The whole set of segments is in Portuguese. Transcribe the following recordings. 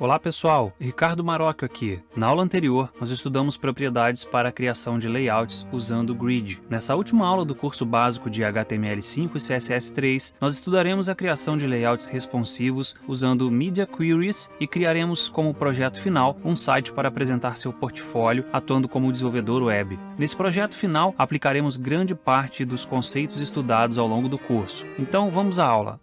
Olá pessoal, Ricardo Marocchio aqui. Na aula anterior, nós estudamos propriedades para a criação de layouts usando o Grid. Nessa última aula do curso básico de HTML5 e CSS3, nós estudaremos a criação de layouts responsivos usando Media Queries e criaremos como projeto final um site para apresentar seu portfólio atuando como desenvolvedor web. Nesse projeto final, aplicaremos grande parte dos conceitos estudados ao longo do curso. Então vamos à aula.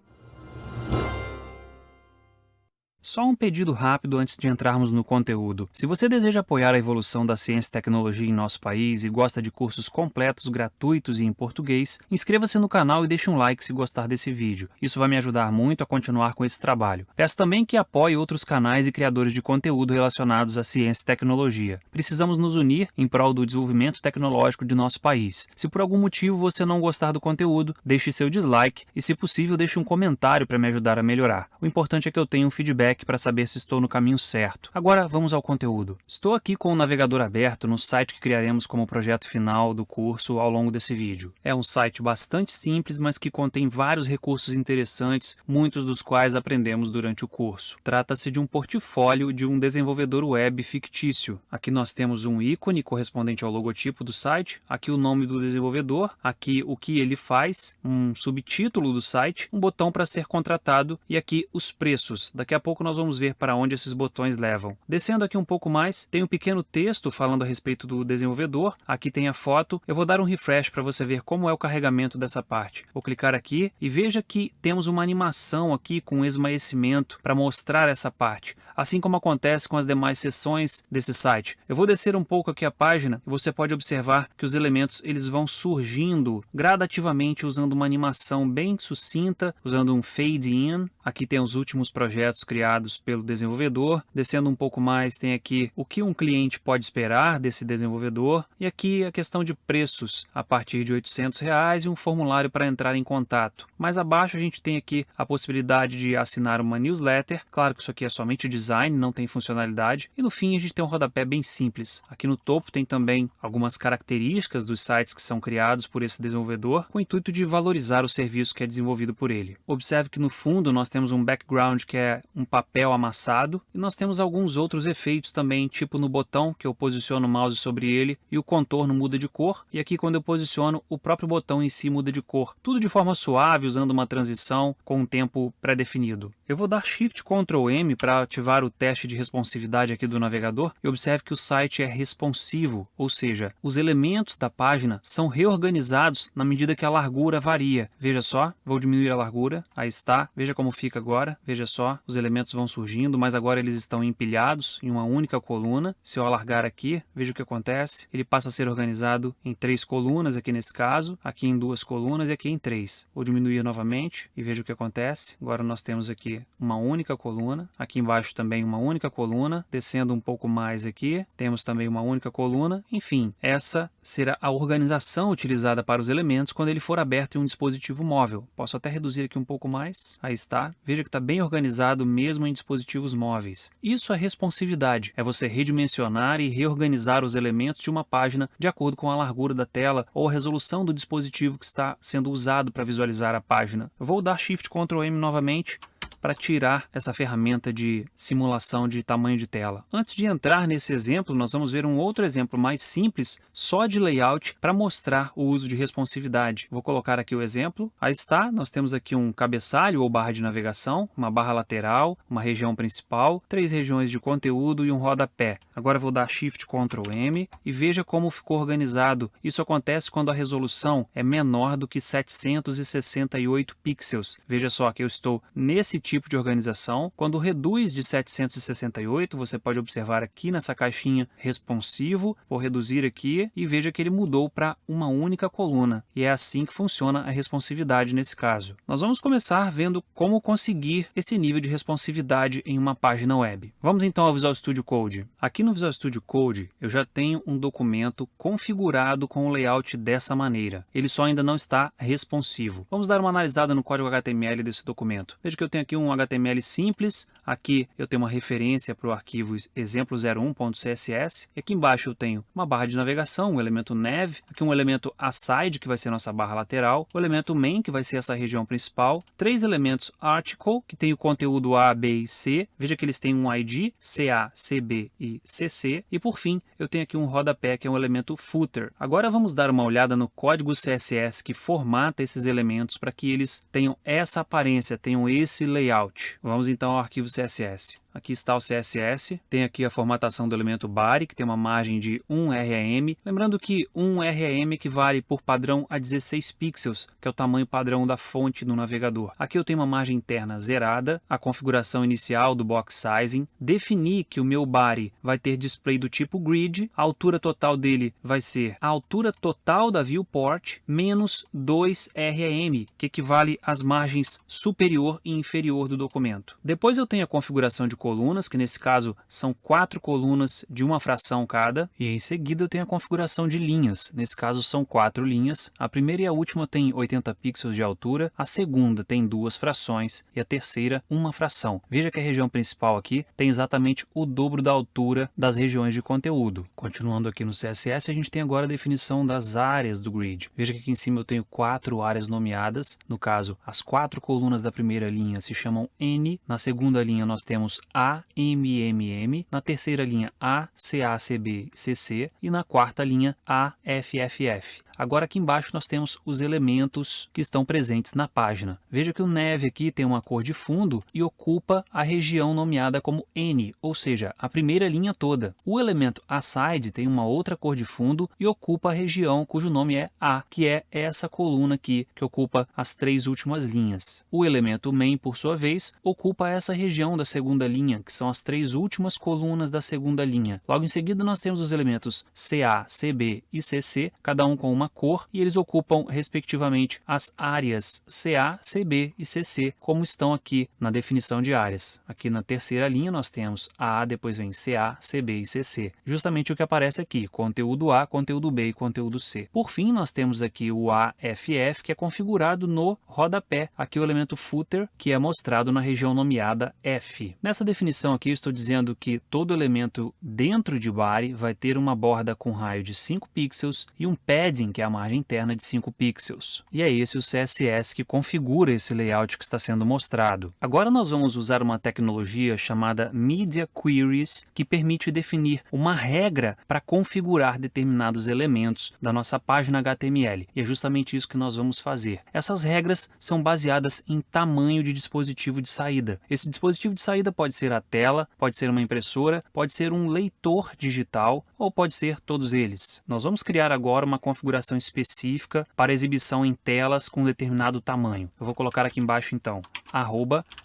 Só um pedido rápido antes de entrarmos no conteúdo. Se você deseja apoiar a evolução da ciência e tecnologia em nosso país e gosta de cursos completos, gratuitos e em português, inscreva-se no canal e deixe um like se gostar desse vídeo. Isso vai me ajudar muito a continuar com esse trabalho. Peço também que apoie outros canais e criadores de conteúdo relacionados à ciência e tecnologia. Precisamos nos unir em prol do desenvolvimento tecnológico de nosso país. Se por algum motivo você não gostar do conteúdo, deixe seu dislike e, se possível, deixe um comentário para me ajudar a melhorar. O importante é que eu tenha um feedback para saber se estou no caminho certo. Agora vamos ao conteúdo. Estou aqui com o navegador aberto no site que criaremos como projeto final do curso ao longo desse vídeo. É um site bastante simples, mas que contém vários recursos interessantes, muitos dos quais aprendemos durante o curso. Trata-se de um portfólio de um desenvolvedor web fictício. Aqui nós temos um ícone correspondente ao logotipo do site, aqui o nome do desenvolvedor, aqui o que ele faz, um subtítulo do site, um botão para ser contratado e aqui os preços. Daqui a pouco nós vamos ver para onde esses botões levam. Descendo aqui um pouco mais, tem um pequeno texto falando a respeito do desenvolvedor. Aqui tem a foto. Eu vou dar um refresh para você ver como é o carregamento dessa parte. Vou clicar aqui e veja que temos uma animação aqui com esmaecimento para mostrar essa parte, assim como acontece com as demais seções desse site. Eu vou descer um pouco aqui a página e você pode observar que os elementos eles vão surgindo gradativamente usando uma animação bem sucinta, usando um fade in. Aqui tem os últimos projetos criados pelo desenvolvedor. Descendo um pouco mais, tem aqui o que um cliente pode esperar desse desenvolvedor. E aqui a questão de preços a partir de R$800 e um formulário para entrar em contato. Mais abaixo a gente tem aqui a possibilidade de assinar uma newsletter. Claro que isso aqui é somente design, não tem funcionalidade. E no fim a gente tem um rodapé bem simples. Aqui no topo tem também algumas características dos sites que são criados por esse desenvolvedor, com o intuito de valorizar o serviço que é desenvolvido por ele. Observe que no fundo nós temos um background que é um papel amassado e nós temos alguns outros efeitos também, tipo no botão que eu posiciono o mouse sobre ele e o contorno muda de cor, e aqui quando eu posiciono o próprio botão em si muda de cor, tudo de forma suave usando uma transição com um tempo pré-definido. Eu vou dar Shift Ctrl M para ativar o teste de responsividade aqui do navegador e observe que o site é responsivo, ou seja, os elementos da página são reorganizados na medida que a largura varia. Veja só, vou diminuir a largura, aí está, veja como fica agora, veja só, os elementos vão surgindo, mas agora eles estão empilhados em uma única coluna. Se eu alargar aqui, veja o que acontece, ele passa a ser organizado em 3 colunas aqui nesse caso, aqui em 2 colunas e aqui em 3. Vou diminuir novamente e veja o que acontece. Agora nós temos aqui uma única coluna, aqui embaixo também uma única coluna, descendo um pouco mais aqui, temos também uma única coluna. Enfim, essa será a organização utilizada para os elementos quando ele for aberto em um dispositivo móvel. Posso até reduzir aqui um pouco mais, aí está. Veja que está bem organizado mesmo em dispositivos móveis. Isso é responsividade, é você redimensionar e reorganizar os elementos de uma página de acordo com a largura da tela ou a resolução do dispositivo que está sendo usado para visualizar a página. Eu vou dar Shift Ctrl M novamente para tirar essa ferramenta de simulação de tamanho de tela. Antes de entrar nesse exemplo, nós vamos ver um outro exemplo mais simples, só de layout, para mostrar o uso de responsividade. Vou colocar aqui o exemplo. Aí está, nós temos aqui um cabeçalho ou barra de navegação, uma barra lateral, uma região principal, 3 regiões de conteúdo e um rodapé. Agora vou dar Shift Ctrl M e veja como ficou organizado. Isso acontece quando a resolução é menor do que 768 pixels. Veja só que eu estou nesse tipo de organização. Quando reduz de 768, você pode observar aqui nessa caixinha responsivo, vou reduzir aqui e veja que ele mudou para uma única coluna. E é assim que funciona a responsividade nesse caso. Nós vamos começar vendo como conseguir esse nível de responsividade em uma página web. Vamos então ao Visual Studio Code. Aqui no Visual Studio Code eu já tenho um documento configurado com o layout dessa maneira. Ele só ainda não está responsivo. Vamos dar uma analisada no código HTML desse documento. Veja que eu tenho aqui um HTML simples. Aqui eu tenho uma referência para o arquivo exemplo01.css. E aqui embaixo eu tenho uma barra de navegação, um elemento nav, aqui um elemento aside, que vai ser nossa barra lateral, o elemento main, que vai ser essa região principal, 3 elementos article, que tem o conteúdo A, B e C. Veja que eles têm um ID, CA, CB e CC. E por fim, eu tenho aqui um rodapé, que é um elemento footer. Agora vamos dar uma olhada no código CSS que formata esses elementos para que eles tenham essa aparência, tenham esse layout. Vamos então ao arquivo CSS. Aqui está o CSS, tem aqui a formatação do elemento body, que tem uma margem de 1 rem. Lembrando que 1 rem equivale por padrão a 16 pixels, que é o tamanho padrão da fonte no navegador. Aqui eu tenho uma margem interna zerada, a configuração inicial do box sizing, defini que o meu body vai ter display do tipo grid, a altura total dele vai ser a altura total da viewport menos 2 rem, que equivale às margens superior e inferior do documento. Depois eu tenho a configuração de colunas, que nesse caso são 4 colunas de uma fração cada, e em seguida eu tenho a configuração de linhas, nesse caso são 4 linhas, a primeira e a última tem 80 pixels de altura, a segunda tem 2 frações e a terceira uma fração. Veja que a região principal aqui tem exatamente o dobro da altura das regiões de conteúdo. Continuando aqui no CSS, a gente tem agora a definição das áreas do grid. Veja que aqui em cima eu tenho 4 áreas nomeadas, no caso as 4 colunas da primeira linha se chamam N, na segunda linha nós temos A, M, M, M, na terceira linha A, C, A, C, B, C, C e na quarta linha A, F, F, F. Agora aqui embaixo nós temos os elementos que estão presentes na página. Veja que o nav aqui tem uma cor de fundo e ocupa a região nomeada como N, ou seja, a primeira linha toda. O elemento aside tem uma outra cor de fundo e ocupa a região cujo nome é A, que é essa coluna aqui que ocupa as 3 últimas linhas. O elemento main, por sua vez, ocupa essa região da segunda linha, que são as 3 últimas colunas da segunda linha. Logo em seguida nós temos os elementos CA, CB e CC, cada um com uma cor, e eles ocupam respectivamente as áreas CA, CB e CC, como estão aqui na definição de áreas. Aqui na terceira linha nós temos A, depois vem CA, CB e CC. Justamente o que aparece aqui, conteúdo A, conteúdo B e conteúdo C. Por fim, nós temos aqui o AFF, que é configurado no rodapé. Aqui o elemento footer, que é mostrado na região nomeada F. Nessa definição aqui eu estou dizendo que todo elemento dentro de body vai ter uma borda com raio de 5 pixels e um padding, que é a margem interna, de 5 pixels. E é esse o CSS que configura esse layout que está sendo mostrado. Agora nós vamos usar uma tecnologia chamada Media Queries, que permite definir uma regra para configurar determinados elementos da nossa página HTML. E é justamente isso que nós vamos fazer. Essas regras são baseadas em tamanho de dispositivo de saída. Esse dispositivo de saída pode ser a tela, pode ser uma impressora, pode ser um leitor digital ou pode ser todos eles. Nós vamos criar agora uma configuração específica para exibição em telas com determinado tamanho. Eu vou colocar aqui embaixo então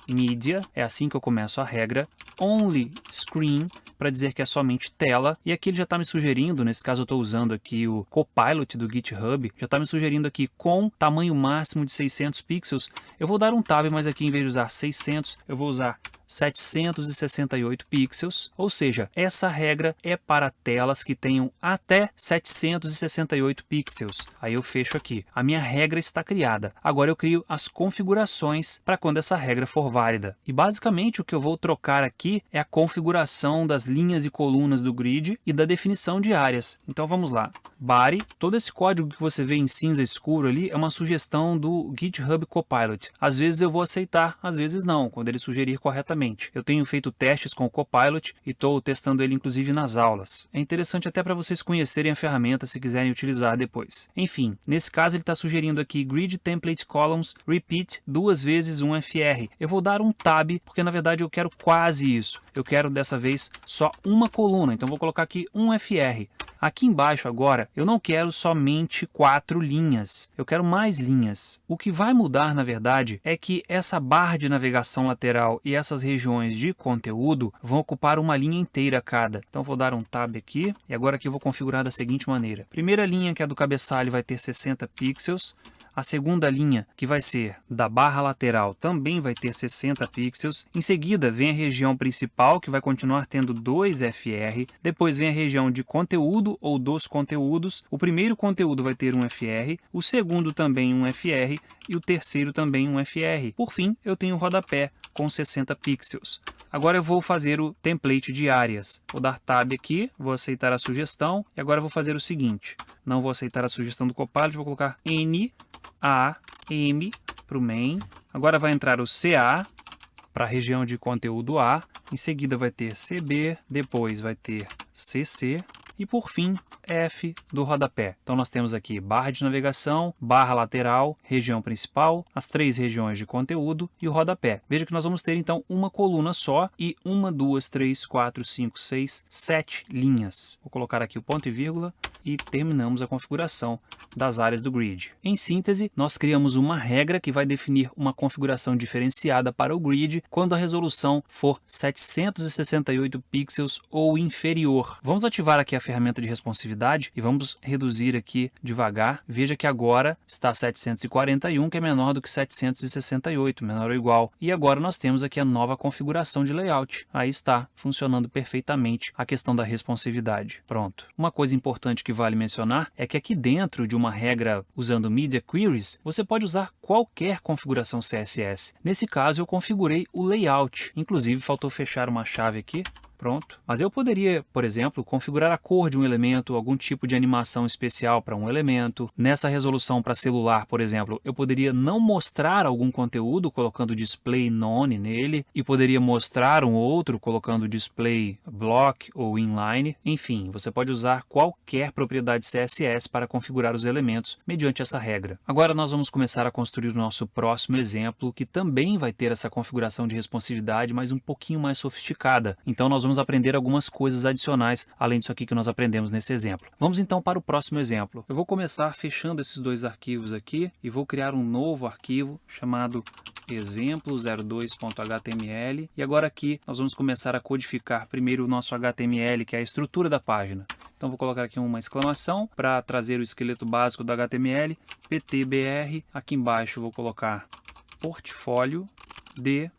@media, é assim que eu começo a regra, only screen, para dizer que é somente tela, e aqui ele já está me sugerindo, nesse caso eu estou usando aqui o Copilot do GitHub, já está me sugerindo aqui com tamanho máximo de 600 pixels. Eu vou dar um tab, mas aqui em vez de usar 600, eu vou usar 768 pixels, ou seja, essa regra é para telas que tenham até 768 pixels. Aí eu fecho aqui. A minha regra está criada. Agora eu crio as configurações para quando essa regra for válida. E basicamente o que eu vou trocar aqui é a configuração das linhas e colunas do grid e da definição de áreas. Então vamos lá. Body, todo esse código que você vê em cinza escuro ali é uma sugestão do GitHub Copilot. Às vezes eu vou aceitar, às vezes não, quando ele sugerir corretamente. Eu tenho feito testes com o Copilot e estou testando ele inclusive nas aulas. É interessante até para vocês conhecerem a ferramenta se quiserem utilizar depois. Enfim, nesse caso ele está sugerindo aqui Grid Template Columns Repeat 2 vezes 1 FR. Eu vou dar um tab porque na verdade eu quero quase isso. Eu quero dessa vez só uma coluna, então vou colocar aqui 1 FR. Aqui embaixo agora, eu não quero somente 4 linhas, eu quero mais linhas. O que vai mudar, na verdade, é que essa barra de navegação lateral e essas regiões de conteúdo vão ocupar uma linha inteira cada. Então vou dar um tab aqui, e agora aqui eu vou configurar da seguinte maneira. Primeira linha, que é do cabeçalho, vai ter 60 pixels. A segunda linha, que vai ser da barra lateral, também vai ter 60 pixels. Em seguida, vem a região principal, que vai continuar tendo 2 FR. Depois vem a região de conteúdo ou dos conteúdos. O primeiro conteúdo vai ter 1 FR, o segundo também 1 FR e o terceiro também 1 FR. Por fim, eu tenho o rodapé, com 60 pixels. Agora eu vou fazer o template de áreas. Vou dar Tab aqui, vou aceitar a sugestão e agora eu vou fazer o seguinte. Não vou aceitar a sugestão do Copilot, vou colocar NAM para o main. Agora vai entrar o CA para a região de conteúdo A. Em seguida vai ter CB, depois vai ter CC e por fim F do rodapé. Então nós temos aqui barra de navegação, barra lateral, região principal, as 3 regiões de conteúdo e o rodapé. Veja que nós vamos ter então uma coluna só e 1, 2, 3, 4, 5, 6, 7 linhas. Vou colocar aqui o ponto e vírgula e terminamos a configuração das áreas do grid. Em síntese, nós criamos uma regra que vai definir uma configuração diferenciada para o grid quando a resolução for 768 pixels ou inferior. Vamos ativar aqui a ferramenta de responsividade e vamos reduzir aqui devagar. Veja que agora está 741, que é menor do que 768, menor ou igual. E agora nós temos aqui a nova configuração de layout. Aí está, funcionando perfeitamente a questão da responsividade. Pronto. Uma coisa importante que vale mencionar é que aqui dentro de uma regra usando Media Queries, você pode usar qualquer configuração CSS. Nesse caso eu configurei o layout. Inclusive faltou fechar uma chave aqui. Pronto. Mas eu poderia, por exemplo, configurar a cor de um elemento, algum tipo de animação especial para um elemento. Nessa resolução para celular, por exemplo, eu poderia não mostrar algum conteúdo colocando display none nele e poderia mostrar um outro colocando display block ou inline. Enfim, você pode usar qualquer propriedade CSS para configurar os elementos mediante essa regra. Agora nós vamos começar a construir o nosso próximo exemplo, que também vai ter essa configuração de responsividade, mas um pouquinho mais sofisticada. Então nós vamos aprender algumas coisas adicionais, além disso aqui que nós aprendemos nesse exemplo. Vamos então para o próximo exemplo. Eu vou começar fechando esses 2 arquivos aqui e vou criar um novo arquivo chamado exemplo02.html e agora aqui nós vamos começar a codificar primeiro o nosso HTML, que é a estrutura da página. Então vou colocar aqui uma exclamação para trazer o esqueleto básico do HTML, ptbr, aqui embaixo vou colocar portfólio de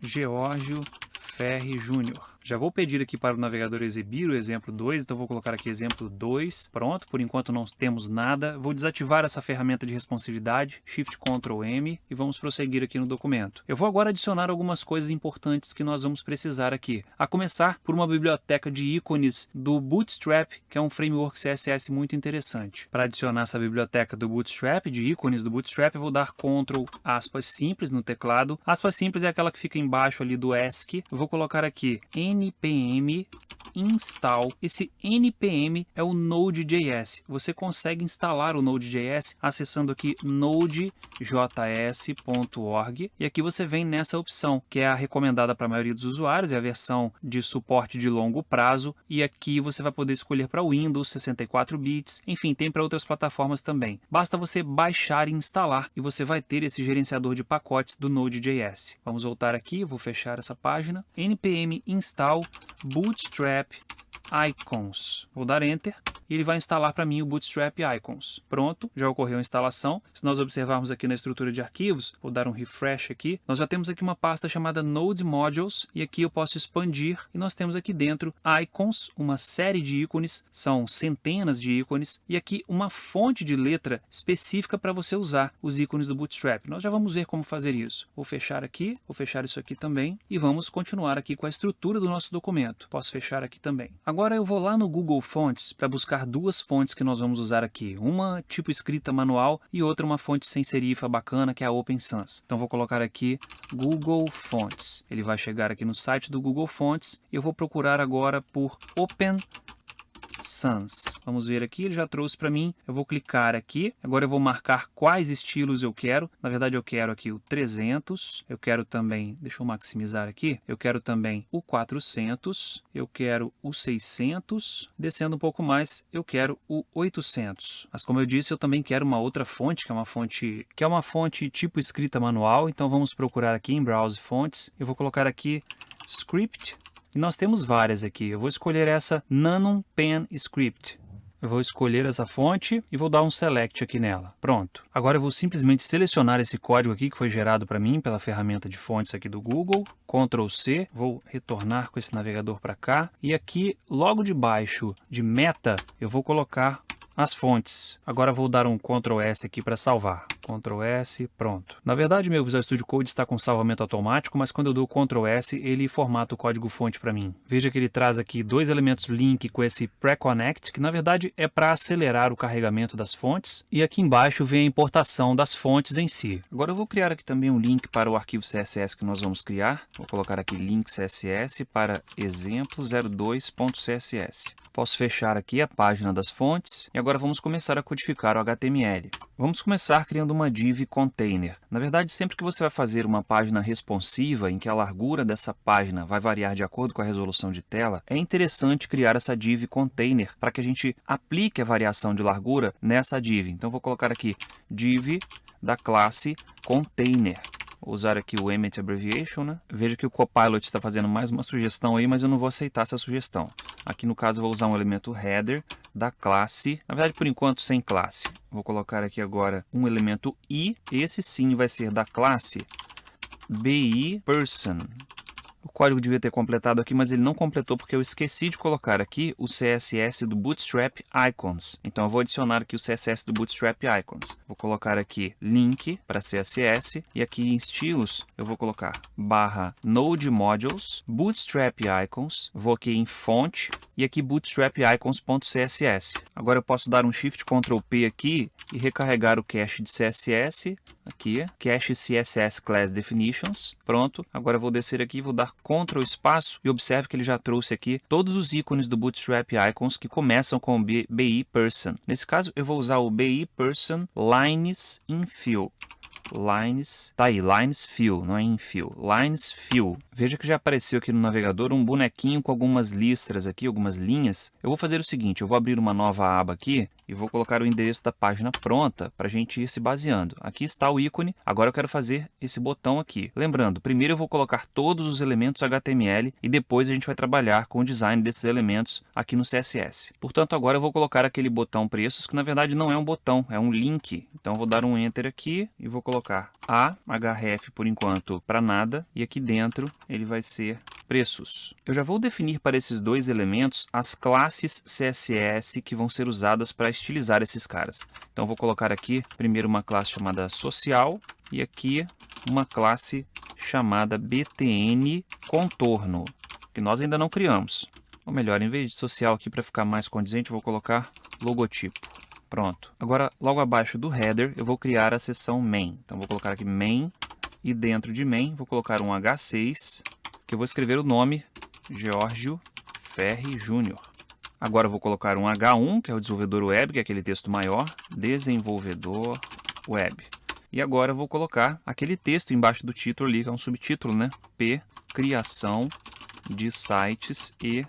Geórgio Ferri Júnior. Já vou pedir aqui para o navegador exibir o exemplo 2, então vou colocar aqui exemplo 2. Pronto, por enquanto não temos nada. Vou desativar essa ferramenta de responsividade, Shift Ctrl M, e vamos prosseguir aqui no documento. Eu vou agora adicionar algumas coisas importantes que nós vamos precisar aqui. A começar por uma biblioteca de ícones do Bootstrap, que é um framework CSS muito interessante. Para adicionar essa biblioteca do Bootstrap, de ícones do Bootstrap, eu vou dar Ctrl aspas simples no teclado. Aspas simples é aquela que fica embaixo ali do ESC. Eu vou colocar aqui npm install. Esse npm é o Node.js. Você consegue instalar o Node.js acessando aqui nodejs.org e aqui você vem nessa opção, que é a recomendada para a maioria dos usuários, é a versão de suporte de longo prazo, e aqui você vai poder escolher para Windows 64 bits, enfim, tem para outras plataformas também. Basta você baixar e instalar e você vai ter esse gerenciador de pacotes do Node.js. Vamos voltar aqui, vou fechar essa página. npm install bootstrap icons. Vou dar Enter e ele vai instalar para mim o Bootstrap Icons. Pronto, já ocorreu a instalação. Se nós observarmos aqui na estrutura de arquivos, vou dar um refresh aqui, nós já temos aqui uma pasta chamada Node Modules e aqui eu posso expandir e nós temos aqui dentro Icons, uma série de ícones, são centenas de ícones e aqui uma fonte de letra específica para você usar os ícones do Bootstrap. Nós já vamos ver como fazer isso. Vou fechar aqui, vou fechar isso aqui também e vamos continuar aqui com a estrutura do nosso documento. Posso fechar aqui também. Agora eu vou lá no Google Fonts para buscar 2 fontes que nós vamos usar aqui. Uma tipo escrita manual e outra uma fonte sem serifa bacana, que é a Open Sans. Então vou colocar aqui Google Fonts. Ele vai chegar aqui no site do Google Fonts e eu vou procurar agora por Open Sans. Vamos ver aqui, ele já trouxe para mim. Eu vou clicar aqui. Agora eu vou marcar quais estilos eu quero. Na verdade eu quero aqui o 300. Eu quero também, deixa eu maximizar aqui. Eu quero também o 400. Eu quero o 600. Descendo um pouco mais, eu quero o 800. Mas como eu disse, eu também quero uma outra fonte, que é uma fonte tipo escrita manual. Então vamos procurar aqui em Browse Fontes. Eu vou colocar aqui Script. E nós temos várias aqui. Eu vou escolher essa Nano Pen Script. Eu vou escolher essa fonte e vou dar um select aqui nela. Pronto. Agora eu vou simplesmente selecionar esse código aqui que foi gerado para mim pela ferramenta de fontes aqui do Google. Ctrl C. Vou retornar com esse navegador para cá. E aqui, logo debaixo de meta, eu vou colocar as fontes. Agora vou dar um Ctrl S aqui para salvar. Ctrl S, pronto. Na verdade, meu Visual Studio Code está com salvamento automático, mas quando eu dou Ctrl S, ele formata o código-fonte para mim. Veja que ele traz aqui dois elementos link com esse Pre-Connect, que na verdade é para acelerar o carregamento das fontes, e aqui embaixo vem a importação das fontes em si. Agora eu vou criar aqui também um link para o arquivo CSS que nós vamos criar. Vou colocar aqui link CSS para exemplo02.css. Posso fechar aqui a página das fontes e agora vamos começar a codificar o HTML. Vamos começar criando uma div container. Na verdade, sempre que você vai fazer uma página responsiva, em que a largura dessa página vai variar de acordo com a resolução de tela, é interessante criar essa div container para que a gente aplique a variação de largura nessa div. Então, vou colocar aqui div da classe container. Vou usar aqui o Emmet Abbreviation, né? Veja que o Copilot está fazendo mais uma sugestão aí, mas eu não vou aceitar essa sugestão. Aqui no caso eu vou usar um elemento header da classe, na verdade por enquanto sem classe. Vou colocar aqui agora um elemento i, esse sim vai ser da classe bi person. O código devia ter completado aqui, mas ele não completou porque eu esqueci de colocar aqui o CSS do Bootstrap Icons. Então eu vou adicionar aqui o CSS do Bootstrap Icons. Vou colocar aqui link para CSS e aqui em estilos eu vou colocar /node modules, Bootstrap Icons, vou aqui em font e aqui Bootstrap Icons.css. Agora eu posso dar um Shift Ctrl P aqui e recarregar o cache de CSS. Aqui, Cache CSS Class Definitions, pronto. Agora eu vou descer aqui, vou dar Ctrl espaço e observe que ele já trouxe aqui todos os ícones do Bootstrap Icons que começam com o BI Person. Nesse caso eu vou usar o BI Person Lines Infill. Lines, tá aí, Lines Fill, não é Infill, Lines Fill. Veja que já apareceu aqui no navegador um bonequinho com algumas listras aqui, algumas linhas. Eu vou fazer o seguinte, eu vou abrir uma nova aba aqui e vou colocar o endereço da página pronta para a gente ir se baseando. Aqui está o ícone, agora eu quero fazer esse botão aqui. Lembrando, primeiro eu vou colocar todos os elementos HTML e depois a gente vai trabalhar com o design desses elementos aqui no CSS. Portanto, agora eu vou colocar aquele botão preços, que na verdade não é um botão, é um link. Então eu vou dar um Enter aqui e vou colocar href por enquanto para nada e aqui dentro ele vai ser preços. Eu já vou definir para esses dois elementos as classes CSS que vão ser usadas para estilizar esses caras. Então vou colocar aqui primeiro uma classe chamada social e aqui uma classe chamada btn contorno, que nós ainda não criamos. Ou melhor, em vez de social aqui para ficar mais condizente, eu vou colocar logotipo. Pronto. Agora, logo abaixo do header, eu vou criar a seção main. Então, vou colocar aqui main e dentro de main vou colocar um H6, que eu vou escrever o nome Geórgio Ferri Júnior. Agora, eu vou colocar um H1, que é o desenvolvedor web, que é aquele texto maior, desenvolvedor web. E agora, eu vou colocar aquele texto embaixo do título ali, que é um subtítulo, né? P, criação de sites e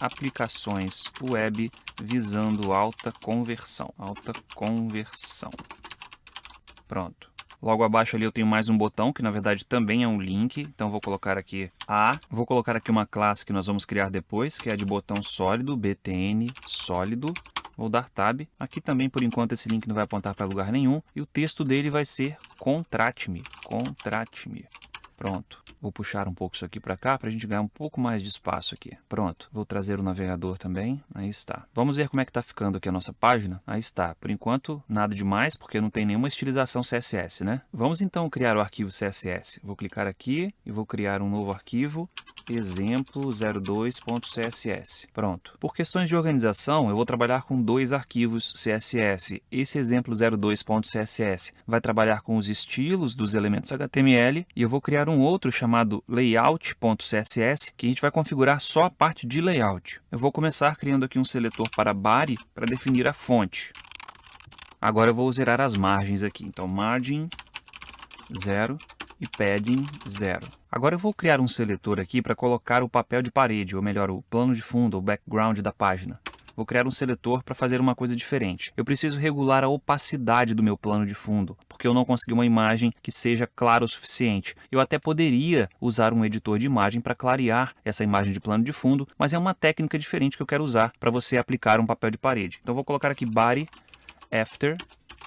aplicações web visando alta conversão. Alta conversão. Pronto. Logo abaixo ali eu tenho mais um botão, que na verdade também é um link. Então vou colocar aqui vou colocar aqui uma classe que nós vamos criar depois, que é a de botão sólido, btn sólido. Vou dar tab. Aqui também, por enquanto, esse link não vai apontar para lugar nenhum. E o texto dele vai ser contrate-me. Contrate-me. Pronto. Vou puxar um pouco isso aqui para cá para a gente ganhar um pouco mais de espaço aqui. Pronto. Vou trazer o navegador também. Aí está. Vamos ver como é que está ficando aqui a nossa página. Aí está. Por enquanto, nada demais, porque não tem nenhuma estilização CSS, né? Vamos então criar o arquivo CSS. Vou clicar aqui e vou criar um novo arquivo. Exemplo02.css. Pronto. Por questões de organização, eu vou trabalhar com dois arquivos CSS. Esse exemplo02.css vai trabalhar com os estilos dos elementos HTML e eu vou criar um outro chamado layout.css que a gente vai configurar só a parte de layout. Eu vou começar criando aqui um seletor para body para definir a fonte. Agora eu vou zerar as margens aqui. Então, margin 0 e padding 0. Agora eu vou criar um seletor aqui para colocar o papel de parede, ou melhor, o plano de fundo, o background da página. Vou criar um seletor para fazer uma coisa diferente. Eu preciso regular a opacidade do meu plano de fundo, porque eu não consegui uma imagem que seja clara o suficiente. Eu até poderia usar um editor de imagem para clarear essa imagem de plano de fundo, mas é uma técnica diferente que eu quero usar para você aplicar um papel de parede. Então vou colocar aqui body after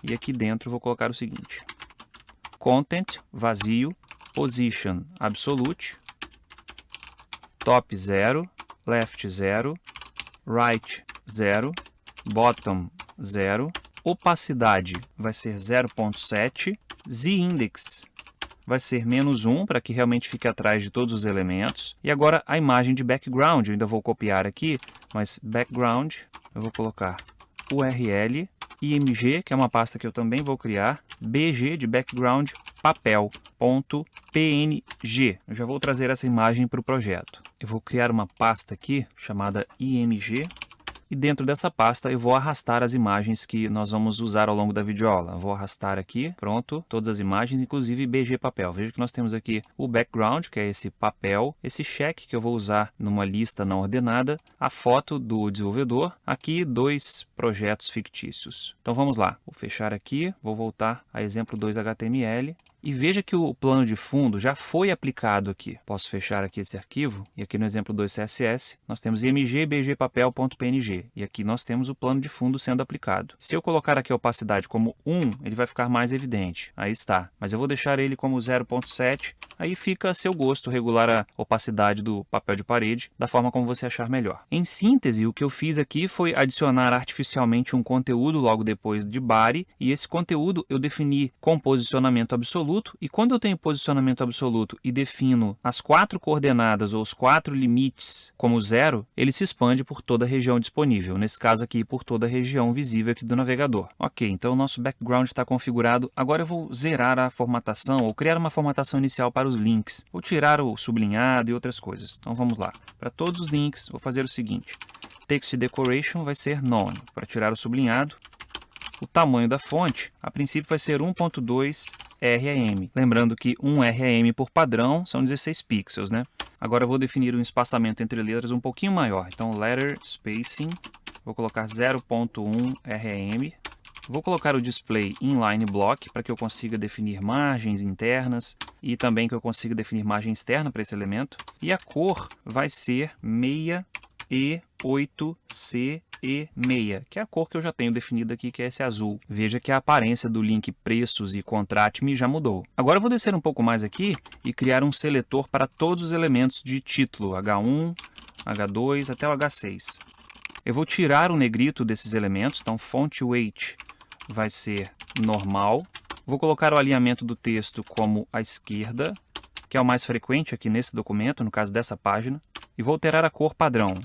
e aqui dentro vou colocar o seguinte: content vazio, position absolute, top 0, left 0, right 0, bottom 0, opacidade vai ser 0.7, z-index vai ser -1 para que realmente fique atrás de todos os elementos. E agora a imagem de background, eu ainda vou copiar aqui, mas background, eu vou colocar URL, img, que é uma pasta que eu também vou criar, bg de background, papel.png. Eu já vou trazer essa imagem para o projeto. Eu vou criar uma pasta aqui chamada img. E dentro dessa pasta eu vou arrastar as imagens que nós vamos usar ao longo da videoaula. Eu vou arrastar aqui, pronto, todas as imagens, inclusive BG papel. Veja que nós temos aqui o background, que é esse papel, esse cheque que eu vou usar numa lista não ordenada, a foto do desenvolvedor, aqui 2 projetos fictícios. Então vamos lá, vou fechar aqui, vou voltar a exemplo 2 HTML. E veja que o plano de fundo já foi aplicado aqui. Posso fechar aqui esse arquivo. E aqui no exemplo 2 CSS, nós temos img bgpapel.png. E aqui nós temos o plano de fundo sendo aplicado. Se eu colocar aqui a opacidade como 1, ele vai ficar mais evidente. Aí está. Mas eu vou deixar ele como 0.7. Aí fica a seu gosto regular a opacidade do papel de parede da forma como você achar melhor. Em síntese, o que eu fiz aqui foi adicionar artificialmente um conteúdo logo depois de body. E esse conteúdo eu defini com posicionamento absoluto. E quando eu tenho posicionamento absoluto e defino as 4 coordenadas ou os 4 limites como 0, ele se expande por toda a região disponível. Nesse caso aqui, por toda a região visível aqui do navegador. Ok, então o nosso background está configurado. Agora eu vou zerar a formatação ou criar uma formatação inicial para os links. Vou tirar o sublinhado e outras coisas. Então vamos lá. Para todos os links, vou fazer o seguinte. Text decoration vai ser none. Para tirar o sublinhado. O tamanho da fonte, a princípio, vai ser 1.2 REM. Lembrando que 1 REM por padrão são 16 pixels, né? Agora eu vou definir um espaçamento entre letras um pouquinho maior. Então, letter spacing, vou colocar 0.1 REM. Vou colocar o display inline block para que eu consiga definir margens internas e também que eu consiga definir margem externa para esse elemento. E a cor vai ser 6E8C E6, que é a cor que eu já tenho definida aqui, que é esse azul. Veja que a aparência do link preços e contrate-me já mudou. Agora eu vou descer um pouco mais aqui e criar um seletor para todos os elementos de título, H1, H2 até o H6. Eu vou tirar o negrito desses elementos, então font weight vai ser normal. Vou colocar o alinhamento do texto como à esquerda, que é o mais frequente aqui nesse documento, no caso dessa página. E vou alterar a cor padrão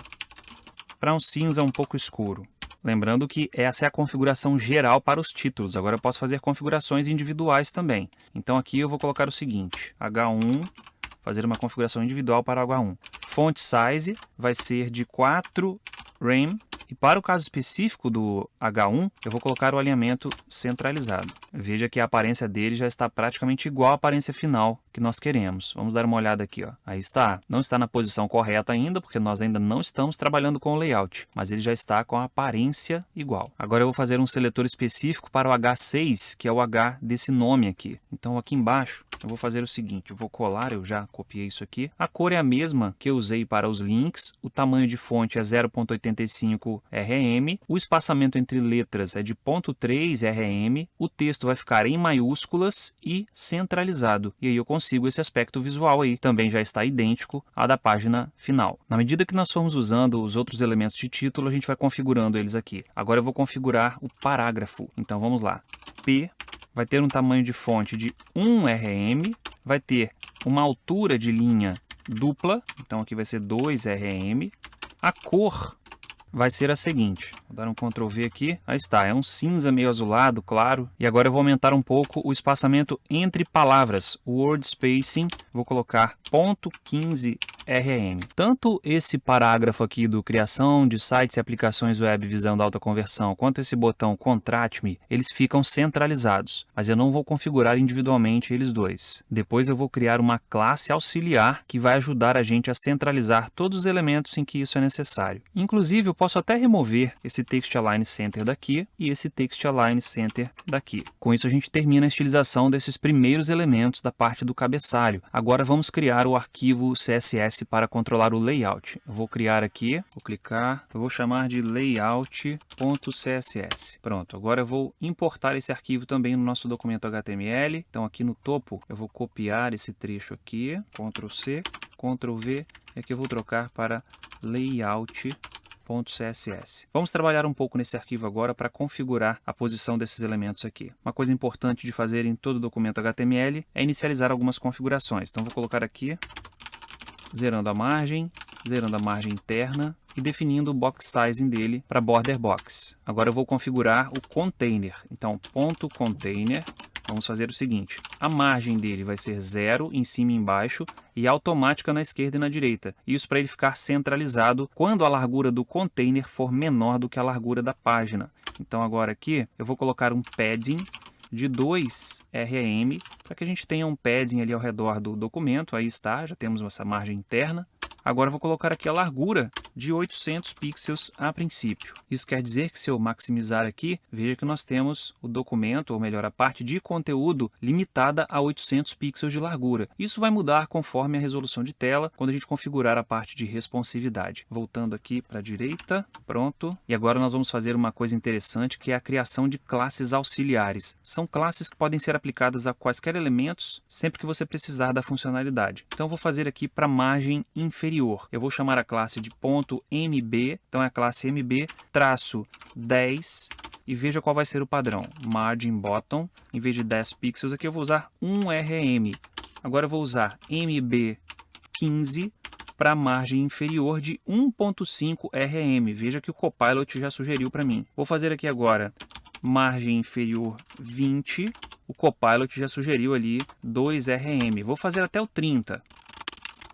para um cinza um pouco escuro. Lembrando que essa é a configuração geral para os títulos. Agora eu posso fazer configurações individuais também. Então aqui eu vou colocar o seguinte, H1, fazer uma configuração individual para o H1. Font size vai ser de 4 rem. E para o caso específico do H1, eu vou colocar o alinhamento centralizado. Veja que a aparência dele já está praticamente igual à aparência final que nós queremos. Vamos dar uma olhada aqui, ó. Aí está. Não está na posição correta ainda, porque nós ainda não estamos trabalhando com o layout, mas ele já está com a aparência igual. Agora eu vou fazer um seletor específico para o H6, que é o H desse nome aqui. Então aqui embaixo eu vou fazer o seguinte, eu vou colar, eu já copiei isso aqui. A cor é a mesma que eu usei para os links, o tamanho de fonte é 0.85 REM, o espaçamento entre letras é de 0.3 REM, o texto vai ficar em maiúsculas e centralizado. E aí eu consigo esse aspecto visual aí, também já está idêntico à da página final. Na medida que nós formos usando os outros elementos de título, a gente vai configurando eles aqui. Agora eu vou configurar o parágrafo. Então vamos lá. P vai ter um tamanho de fonte de 1 REM, vai ter uma altura de linha dupla, então aqui vai ser 2 REM. A cor vai ser a seguinte, vou dar um Ctrl V aqui, aí está, é um cinza meio azulado, claro. E agora eu vou aumentar um pouco o espaçamento entre palavras, o word spacing, vou colocar 0.15 REM. Tanto esse parágrafo aqui do criação de sites e aplicações web visando alta conversão, quanto esse botão Contrate-me, eles ficam centralizados, mas eu não vou configurar individualmente eles dois. Depois eu vou criar uma classe auxiliar que vai ajudar a gente a centralizar todos os elementos em que isso é necessário. Inclusive eu posso até remover esse Text Align Center daqui e esse Text Align Center daqui. Com isso a gente termina a estilização desses primeiros elementos da parte do cabeçalho. Agora vamos criar o arquivo CSS para controlar o layout. Eu vou criar aqui, vou clicar, eu vou chamar de layout.css. Pronto, agora eu vou importar esse arquivo também no nosso documento HTML. Então aqui no topo eu vou copiar esse trecho aqui, Ctrl C, Ctrl V, e aqui eu vou trocar para layout .css. Vamos trabalhar um pouco nesse arquivo agora para configurar a posição desses elementos aqui. Uma coisa importante de fazer em todo documento HTML é inicializar algumas configurações. Então vou colocar aqui, zerando a margem interna e definindo o box sizing dele para border box. Agora eu vou configurar o container. Então, .container, vamos fazer o seguinte, a margem dele vai ser 0 em cima e embaixo e automática na esquerda e na direita. Isso para ele ficar centralizado quando a largura do container for menor do que a largura da página. Então agora aqui eu vou colocar um padding de 2 rem, para que a gente tenha um padding ali ao redor do documento. Aí está, já temos essa margem interna. Agora eu vou colocar aqui a largura de 800 pixels a princípio. Isso quer dizer que se eu maximizar aqui, veja que nós temos o documento, ou melhor, a parte de conteúdo limitada a 800 pixels de largura. Isso vai mudar conforme a resolução de tela, quando a gente configurar a parte de responsividade. Voltando aqui para a direita, pronto. E agora nós vamos fazer uma coisa interessante, que é a criação de classes auxiliares. São classes que podem ser aplicadas a quaisquer elementos, sempre que você precisar da funcionalidade. Então eu vou fazer aqui para margem inferior. Eu vou chamar a classe de .mb, então é a classe mb -10 e veja qual vai ser o padrão. Margin bottom, em vez de 10 pixels aqui eu vou usar 1 rem. Agora eu vou usar mb15 para margem inferior de 1.5 rem. Veja que o Copilot já sugeriu para mim. Vou fazer aqui agora margem inferior 20, o Copilot já sugeriu ali 2 rem. Vou fazer até o 30.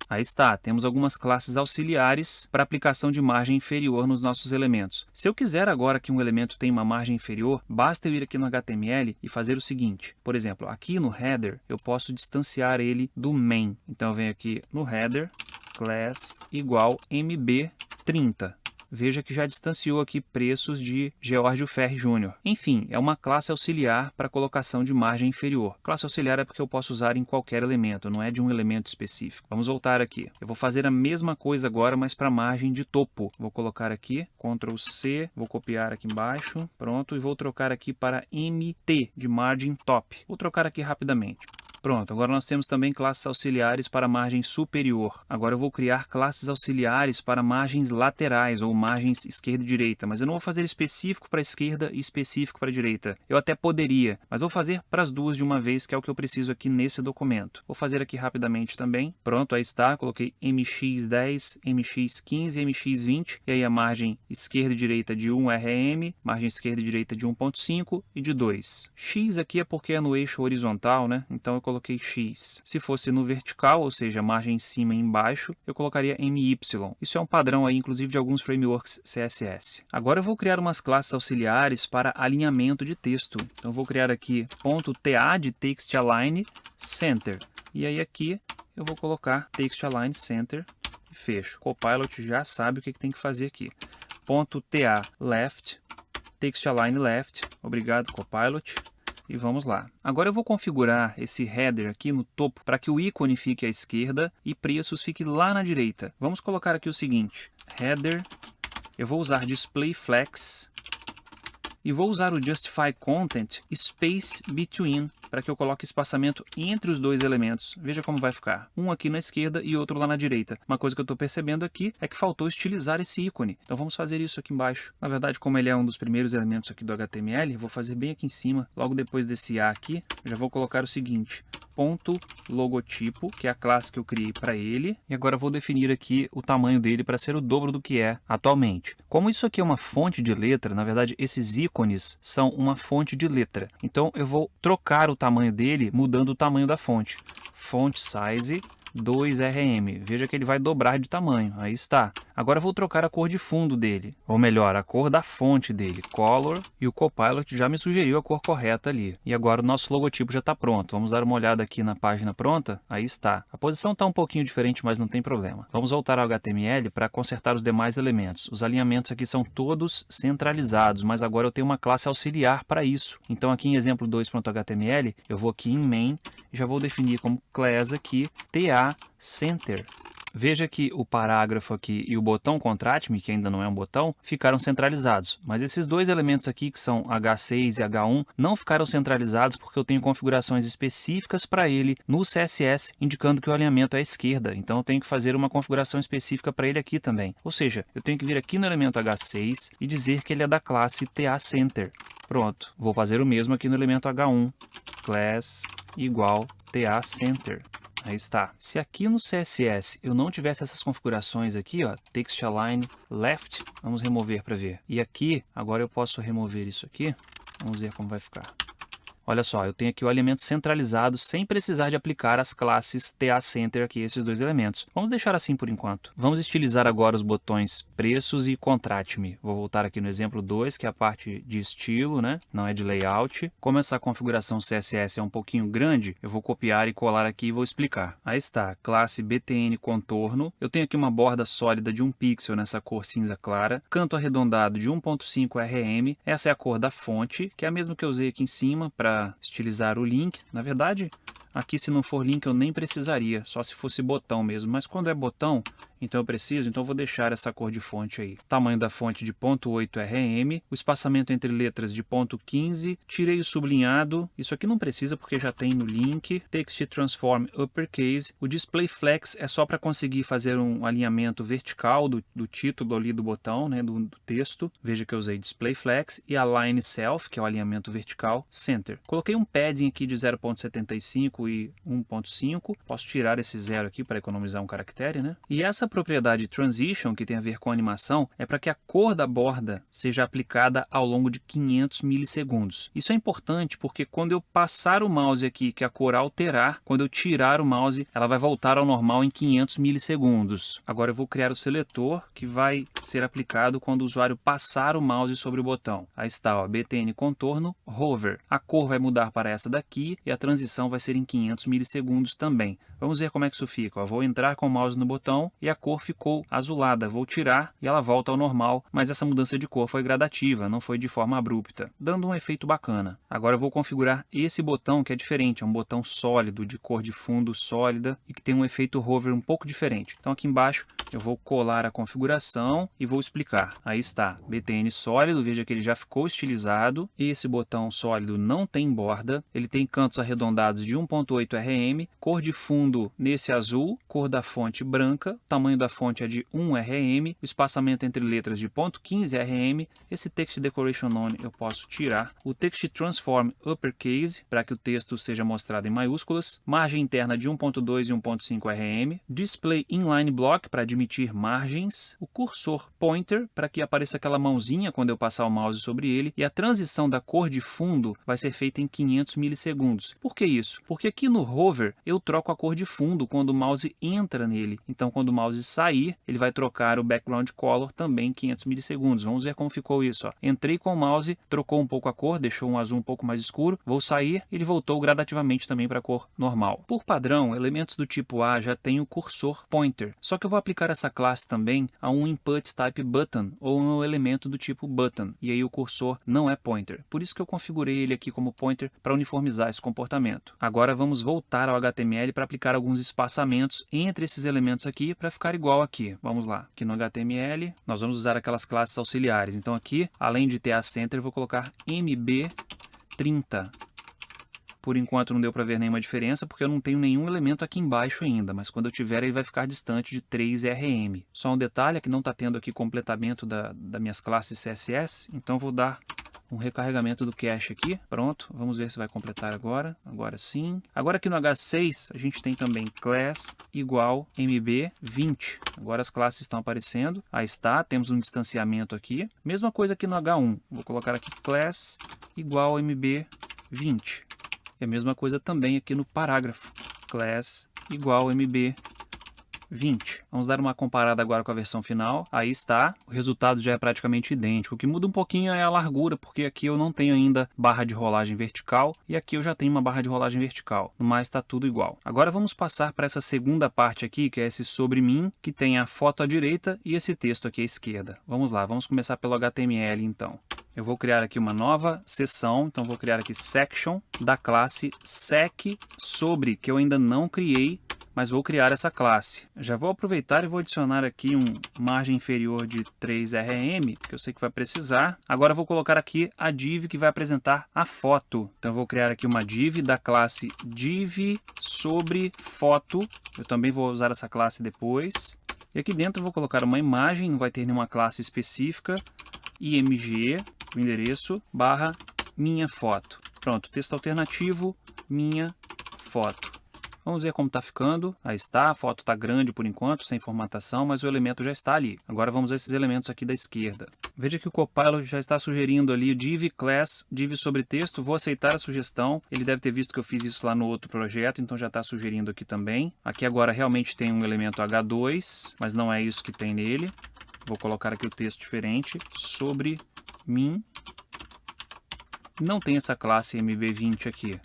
Aí está, temos algumas classes auxiliares para aplicação de margem inferior nos nossos elementos. Se eu quiser agora que um elemento tenha uma margem inferior, basta eu ir aqui no HTML e fazer o seguinte. Por exemplo, aqui no header, eu posso distanciar ele do main. Então eu venho aqui no header, class igual mb30. Veja que já distanciou aqui preços de Geórgio Ferri Júnior. Enfim, é uma classe auxiliar para colocação de margem inferior. Classe auxiliar é porque eu posso usar em qualquer elemento, não é de um elemento específico. Vamos voltar aqui. Eu vou fazer a mesma coisa agora, mas para margem de topo. Vou colocar aqui, Ctrl C, vou copiar aqui embaixo, pronto, e vou trocar aqui para MT, de margin top. Vou trocar aqui rapidamente. Pronto, agora nós temos também classes auxiliares para margem superior. Agora eu vou criar classes auxiliares para margens laterais ou margens esquerda e direita, mas eu não vou fazer específico para a esquerda e específico para a direita. Eu até poderia, mas vou fazer para as duas de uma vez, que é o que eu preciso aqui nesse documento. Vou fazer aqui rapidamente também. Pronto, aí está, coloquei mx10, mx15 e mx20, e aí a margem esquerda e direita de 1 rem, margem esquerda e direita de 1.5 e de 2. X aqui é porque é no eixo horizontal, né? Então eu coloquei X. Se fosse no vertical, ou seja, margem em cima e embaixo, eu colocaria MY. Isso é um padrão aí, inclusive, de alguns frameworks CSS. Agora eu vou criar umas classes auxiliares para alinhamento de texto. Então eu vou criar aqui .ta de TextAlign Center. E aí aqui eu vou colocar TextAlign Center e fecho. O Copilot já sabe o que tem que fazer aqui. .ta left, TextAlign left. Obrigado, Copilot. E vamos lá. Agora eu vou configurar esse header aqui no topo para que o ícone fique à esquerda e preços fique lá na direita. Vamos colocar aqui o seguinte, header, eu vou usar display flex e vou usar o justify content space between para que eu coloque espaçamento entre os dois elementos. Veja como vai ficar. Um aqui na esquerda e outro lá na direita. Uma coisa que eu estou percebendo aqui é que faltou estilizar esse ícone. Então vamos fazer isso aqui embaixo. Na verdade, como ele é um dos primeiros elementos aqui do HTML, vou fazer bem aqui em cima. Logo depois desse A aqui, eu já vou colocar o seguinte, ponto logotipo, que é a classe que eu criei para ele. E agora eu vou definir aqui o tamanho dele para ser o dobro do que é atualmente. Como isso aqui é uma fonte de letra, na verdade esses ícones são uma fonte de letra. Então eu vou trocar o tamanho dele mudando o tamanho da fonte. Font size 2 rem. Veja que ele vai dobrar de tamanho. Aí está. Agora eu vou trocar a cor de fundo dele. Ou melhor, a cor da fonte dele. Color. E o Copilot já me sugeriu a cor correta ali. E agora o nosso logotipo já está pronto. Vamos dar uma olhada aqui na página pronta. Aí está. A posição está um pouquinho diferente, mas não tem problema. Vamos voltar ao HTML para consertar os demais elementos. Os alinhamentos aqui são todos centralizados, mas agora eu tenho uma classe auxiliar para isso. Então aqui em exemplo 2.html, eu vou aqui em main e já vou definir como class aqui TA Center. Veja que o parágrafo aqui e o botão Contract Me, que ainda não é um botão, ficaram centralizados. Mas esses dois elementos aqui, que são H6 e H1, não ficaram centralizados porque eu tenho configurações específicas para ele no CSS, indicando que o alinhamento é à esquerda. Então eu tenho que fazer uma configuração específica para ele aqui também. Ou seja, eu tenho que vir aqui no elemento H6 e dizer que ele é da classe TACenter. Pronto. Vou fazer o mesmo aqui no elemento H1. Class igual TACenter. Aí está. Se aqui no CSS eu não tivesse essas configurações aqui, ó, Text Align Left, vamos remover para ver. E aqui, agora eu posso remover isso aqui. Vamos ver como vai ficar. Olha só, eu tenho aqui o alinhamento centralizado sem precisar de aplicar as classes TACenter aqui, esses dois elementos. Vamos deixar assim por enquanto. Vamos estilizar agora os botões Preços e Contract Me. Vou voltar aqui no exemplo 2, que é a parte de estilo, né? Não é de layout. Como essa configuração CSS é um pouquinho grande, eu vou copiar e colar aqui e vou explicar. Aí está, classe BTN Contorno. Eu tenho aqui uma borda sólida de 1 pixel nessa cor cinza clara. Canto arredondado de 1.5 rm. Essa é a cor da fonte, que é a mesma que eu usei aqui em cima para estilizar o link. Na verdade, aqui se não for link eu nem precisaria, só se fosse botão mesmo. Mas quando é botão, então eu preciso, então eu vou deixar essa cor de fonte aí. Tamanho da fonte de 0.8 rm, o espaçamento entre letras de 0.15, tirei o sublinhado, isso aqui não precisa porque já tem no link. Text Transform Uppercase, o Display Flex é só para conseguir fazer um alinhamento vertical do título ali do botão, né, do texto. Veja que eu usei Display Flex e Align Self, que é o alinhamento vertical, Center. Coloquei um padding aqui de 0.75 e 1.5, posso tirar esse 0 aqui para economizar um caractere, né? E essa propriedade Transition, que tem a ver com animação, é para que a cor da borda seja aplicada ao longo de 500 milissegundos. Isso é importante porque quando eu passar o mouse aqui, que a cor alterar, quando eu tirar o mouse, ela vai voltar ao normal em 500 milissegundos. Agora eu vou criar o seletor, que vai ser aplicado quando o usuário passar o mouse sobre o botão. Aí está, ó, BTN Contorno, Hover. A cor vai mudar para essa daqui e a transição vai ser em 500 milissegundos também. Vamos ver como é que isso fica. Ó, vou entrar com o mouse no botão e a cor ficou azulada. Vou tirar e ela volta ao normal, mas essa mudança de cor foi gradativa, não foi de forma abrupta, dando um efeito bacana. Agora eu vou configurar esse botão que é diferente, é um botão sólido, de cor de fundo sólida e que tem um efeito hover um pouco diferente. Então aqui embaixo eu vou colar a configuração e vou explicar. Aí está, BTN sólido, veja que ele já ficou estilizado. Esse botão sólido não tem borda, ele tem cantos arredondados de 1.8 rm, cor de fundo nesse azul, cor da fonte branca, tamanho da fonte é de 1 rm, o espaçamento entre letras de 0.15 rm, esse Text Decoration None eu posso tirar, o Text Transform Uppercase, para que o texto seja mostrado em maiúsculas, margem interna de 1.2 e 1.5 rm, Display Inline Block para admitir margens, o cursor Pointer para que apareça aquela mãozinha quando eu passar o mouse sobre ele, e a transição da cor de fundo vai ser feita em 500 milissegundos. Por que isso? Porque aqui no Hover eu troco a cor de fundo quando o mouse entra nele. Então quando o mouse sair, ele vai trocar o background color também em 500 milissegundos. Vamos ver como ficou isso. Ó. Entrei com o mouse, trocou um pouco a cor, deixou um azul um pouco mais escuro. Vou sair, ele voltou gradativamente também para a cor normal. Por padrão, elementos do tipo A já tem o cursor pointer. Só que eu vou aplicar essa classe também a um input type button ou um elemento do tipo button. E aí o cursor não é pointer. Por isso que eu configurei ele aqui como pointer para uniformizar esse comportamento. Agora vamos voltar ao HTML para aplicar alguns espaçamentos entre esses elementos aqui para ficar igual aqui. Vamos lá. Aqui no HTML, nós vamos usar aquelas classes auxiliares. Então aqui, além de TACenter, eu vou colocar MB30. Por enquanto não deu para ver nenhuma diferença, porque eu não tenho nenhum elemento aqui embaixo ainda, mas quando eu tiver ele vai ficar distante de 3 rm. Só um detalhe é que não está tendo aqui completamento das minhas classes CSS, então vou dar um recarregamento do cache aqui. Pronto, vamos ver se vai completar agora. Agora sim. Agora aqui no H6 a gente tem também class igual mb20. Agora as classes estão aparecendo. Aí está, temos um distanciamento aqui. Mesma coisa aqui no H1. Vou colocar aqui class igual mb20. E a mesma coisa também aqui no parágrafo. Class igual mb20. Vamos dar uma comparada agora com a versão final. Aí está, o resultado já é praticamente idêntico. O que muda um pouquinho é a largura, porque aqui eu não tenho ainda barra de rolagem vertical e aqui eu já tenho uma barra de rolagem vertical. No mais está tudo igual. Agora vamos passar para essa segunda parte aqui, que é esse sobre mim, que tem a foto à direita e esse texto aqui à esquerda. Vamos lá, vamos começar pelo HTML então. Eu vou criar aqui uma nova seção, então vou criar aqui section da classe sec sobre, que eu ainda não criei mas vou criar essa classe. Já vou aproveitar e vou adicionar aqui um margem inferior de 3 rm, que eu sei que vai precisar. Agora vou colocar aqui a div que vai apresentar a foto. Então eu vou criar aqui uma div da classe div sobre foto. Eu também vou usar essa classe depois. E aqui dentro eu vou colocar uma imagem, não vai ter nenhuma classe específica. img, o endereço, barra minha foto. Pronto, texto alternativo, minha foto. Vamos ver como está ficando. Aí está, a foto está grande por enquanto, sem formatação, mas o elemento já está ali. Agora vamos a esses elementos aqui da esquerda. Veja que o Copilot já está sugerindo ali div class, div sobre texto. Vou aceitar a sugestão. Ele deve ter visto que eu fiz isso lá no outro projeto, então já está sugerindo aqui também. Aqui agora realmente tem um elemento H2, mas não é isso que tem nele. Vou colocar aqui o texto diferente. Sobre mim. Não tem essa classe MB20 aqui.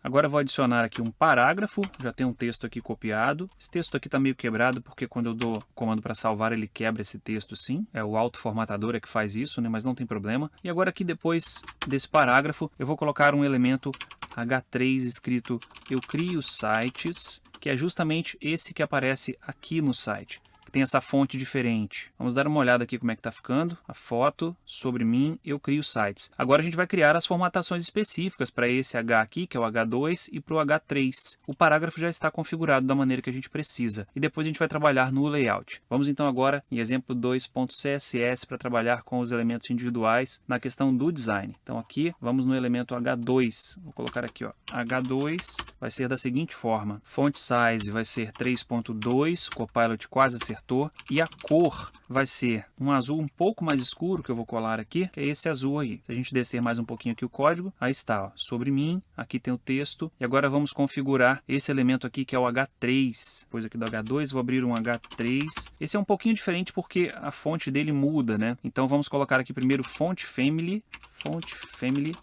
Agora eu vou adicionar aqui um parágrafo, já tem um texto aqui copiado. Esse texto aqui está meio quebrado porque quando eu dou comando para salvar ele quebra esse texto sim. É o autoformatador é que faz isso, né? Mas não tem problema. E agora aqui depois desse parágrafo eu vou colocar um elemento H3 escrito eu crio sites, que é justamente esse que aparece aqui no site. Tem essa fonte diferente. Vamos dar uma olhada aqui como é que está ficando. A foto, sobre mim, eu crio sites. Agora a gente vai criar as formatações específicas para esse H aqui, que é o H2, e para o H3. O parágrafo já está configurado da maneira que a gente precisa. E depois a gente vai trabalhar no layout. Vamos então agora em exemplo 2.css para trabalhar com os elementos individuais na questão do design. Então aqui, vamos no elemento H2. Vou colocar aqui, ó, H2 vai ser da seguinte forma. Font size vai ser 3.2, o Copilot quase acertou. E a cor vai ser um azul um pouco mais escuro, que eu vou colar aqui, que é esse azul aí. Se a gente descer mais um pouquinho aqui o código, aí está, ó, sobre mim, aqui tem o texto. E agora vamos configurar esse elemento aqui, que é o H3. Depois aqui do H2, vou abrir um H3. Esse é um pouquinho diferente porque a fonte dele muda, né? Então vamos colocar aqui primeiro Font Family. Font Family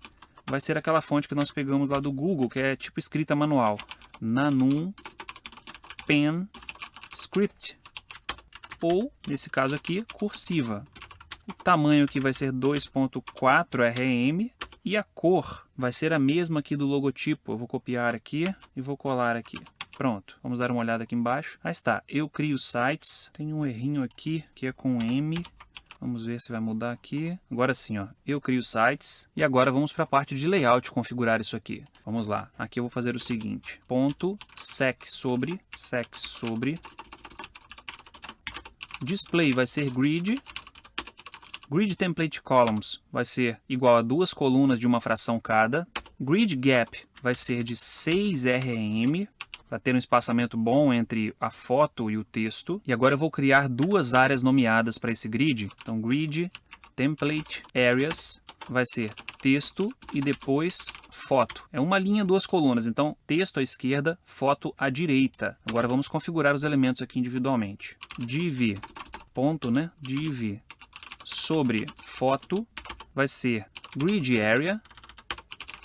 vai ser aquela fonte que nós pegamos lá do Google, que é tipo escrita manual. Nanum Pen Script. Ou, nesse caso aqui, cursiva. O tamanho aqui vai ser 2.4 rm e a cor vai ser a mesma aqui do logotipo. Eu vou copiar aqui e vou colar aqui. Pronto, vamos dar uma olhada aqui embaixo. Aí está, eu crio sites. Tem um errinho aqui que é com M. Vamos ver se vai mudar aqui. Agora sim, ó, eu crio sites. E agora vamos para a parte de layout configurar isso aqui. Vamos lá, aqui eu vou fazer o seguinte. Ponto sec sobre display vai ser grid. Grid template columns vai ser igual a 2 colunas de uma fração cada. Grid gap vai ser de 6 rm, para ter um espaçamento bom entre a foto e o texto. E agora eu vou criar duas áreas nomeadas para esse grid. Então grid template areas vai ser texto e depois foto. É uma linha, 2 colunas, então texto à esquerda, foto à direita. Agora vamos configurar os elementos aqui individualmente. Div, ponto, né? Div sobre foto vai ser grid area,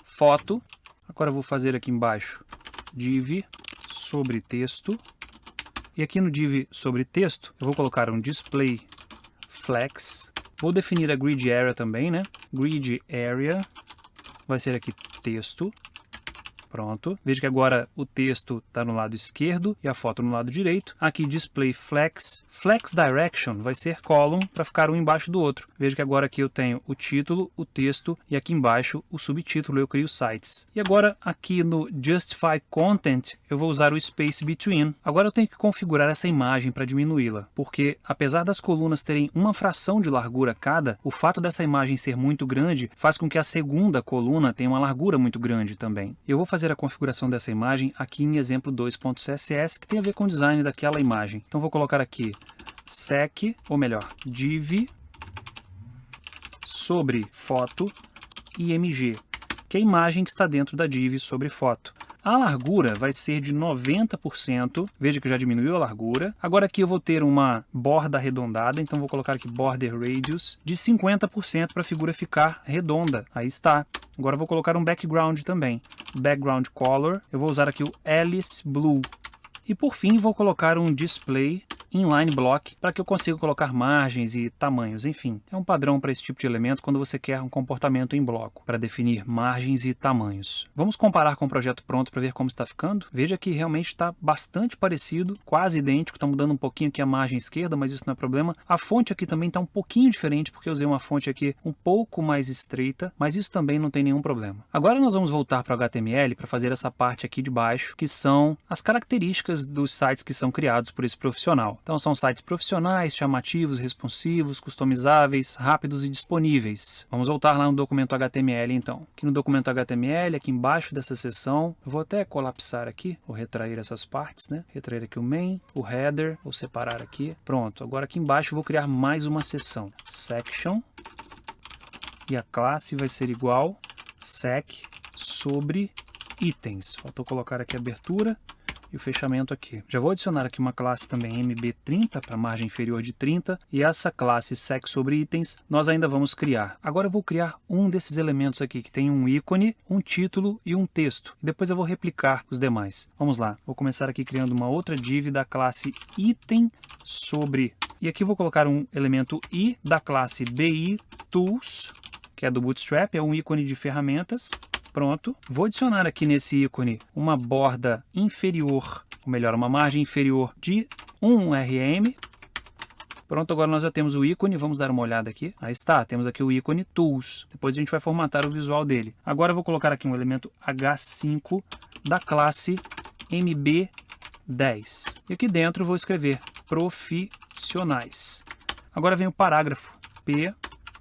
foto. Agora eu vou fazer aqui embaixo div sobre texto. E aqui no div sobre texto eu vou colocar um display flex. Vou definir a grid area também, né? Grid area vai ser aqui texto. Pronto. Veja que agora o texto está no lado esquerdo e a foto no lado direito. Aqui display flex. Flex direction vai ser column para ficar um embaixo do outro. Veja que agora aqui eu tenho o título, o texto e aqui embaixo o subtítulo, eu crio sites. E agora aqui no justify content eu vou usar o space between. Agora eu tenho que configurar essa imagem para diminuí-la, porque apesar das colunas terem uma fração de largura cada, o fato dessa imagem ser muito grande faz com que a segunda coluna tenha uma largura muito grande também. Eu vou fazer a configuração dessa imagem aqui em exemplo 2.css, que tem a ver com o design daquela imagem. Então vou colocar aqui sec, ou melhor, div sobre foto img, que é a imagem que está dentro da div sobre foto. A largura vai ser de 90%, veja que já diminuiu a largura. Agora aqui eu vou ter uma borda arredondada, então vou colocar aqui border radius de 50% para a figura ficar redonda. Aí está. Agora eu vou colocar um background também. Background color, eu vou usar aqui o Alice Blue. E por fim vou colocar um display inline block para que eu consiga colocar margens e tamanhos, enfim. É um padrão para esse tipo de elemento quando você quer um comportamento em bloco, para definir margens e tamanhos. Vamos comparar com o projeto pronto para ver como está ficando. Veja que realmente está bastante parecido, quase idêntico, está mudando um pouquinho aqui a margem esquerda, mas isso não é problema. A fonte aqui também está um pouquinho diferente, porque eu usei uma fonte aqui um pouco mais estreita, mas isso também não tem nenhum problema. Agora nós vamos voltar para o HTML para fazer essa parte aqui de baixo, que são as características dos sites que são criados por esse profissional. Então são sites profissionais, chamativos, responsivos, customizáveis, rápidos e disponíveis. Vamos voltar lá no documento HTML então. Aqui no documento HTML, aqui embaixo dessa seção, eu vou até colapsar aqui, vou retrair essas partes, né? Retrair aqui o main, o header, vou separar aqui. Pronto, agora aqui embaixo eu vou criar mais uma seção. Section. E a classe vai ser igual sec sobre itens. Faltou colocar aqui a abertura e o fechamento aqui. Já vou adicionar aqui uma classe também mb30 para margem inferior de 30 e essa classe sec sobre itens nós ainda vamos criar. Agora eu vou criar um desses elementos aqui que tem um ícone, um título e um texto. Depois eu vou replicar os demais. Vamos lá. Vou começar aqui criando uma outra div da classe item sobre. E aqui eu vou colocar um elemento i da classe bi tools, que é do Bootstrap, é um ícone de ferramentas. Pronto. Vou adicionar aqui nesse ícone uma borda inferior, ou melhor, uma margem inferior de 1 rm. Pronto, agora nós já temos o ícone, vamos dar uma olhada aqui. Aí está, temos aqui o ícone Tools. Depois a gente vai formatar o visual dele. Agora eu vou colocar aqui um elemento H5 da classe MB10. E aqui dentro eu vou escrever profissionais. Agora vem o parágrafo P.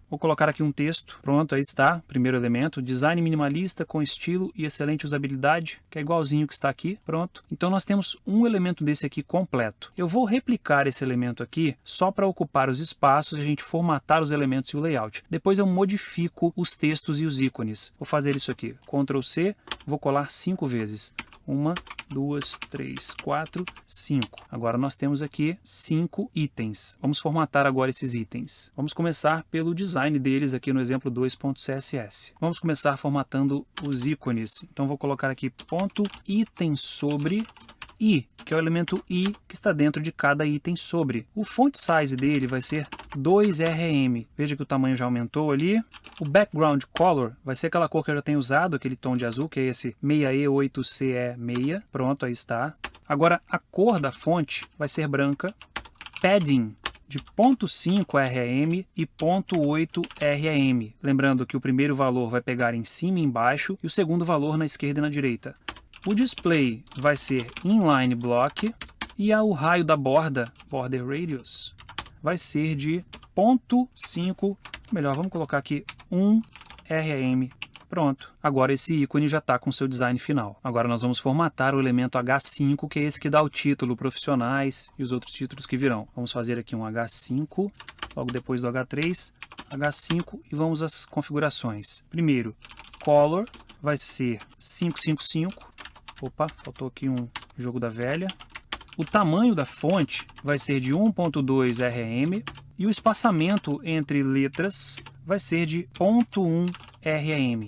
Vou colocar aqui um texto. Pronto, aí está. Primeiro elemento. Design minimalista com estilo e excelente usabilidade, que é igualzinho que está aqui. Pronto. Então nós temos um elemento desse aqui completo. Eu vou replicar esse elemento aqui só para ocupar os espaços e a gente formatar os elementos e o layout. Depois eu modifico os textos e os ícones. Vou fazer isso aqui. Ctrl C. Vou colar 5 vezes. 1, 2, 3, 4, 5. Agora nós temos aqui 5 itens. Vamos formatar agora esses itens. Vamos começar pelo design deles aqui no exemplo 2.css. Vamos começar formatando os ícones. Então vou colocar aqui ponto item sobre i, que é o elemento i que está dentro de cada item sobre. O font size dele vai ser 2rm. Veja que o tamanho já aumentou ali. O background color vai ser aquela cor que eu já tenho usado, aquele tom de azul, que é esse 6E8CE6. Pronto, aí está. Agora a cor da fonte vai ser branca. Padding de 0.5 rm e 0.8 rm. Lembrando que o primeiro valor vai pegar em cima e embaixo e o segundo valor na esquerda e na direita. O display vai ser inline block e o raio da borda, border radius, vai ser de 0.5, melhor, vamos colocar aqui 1 rm. Pronto, agora esse ícone já está com seu design final. Agora nós vamos formatar o elemento H5, que é esse que dá o título profissionais e os outros títulos que virão. Vamos fazer aqui um H5, logo depois do H3, H5 e vamos às configurações. Primeiro, color vai ser 555. Opa, faltou aqui um jogo da velha. O tamanho da fonte vai ser de 1.2 rm e o espaçamento entre letras vai ser de 0.1 rm.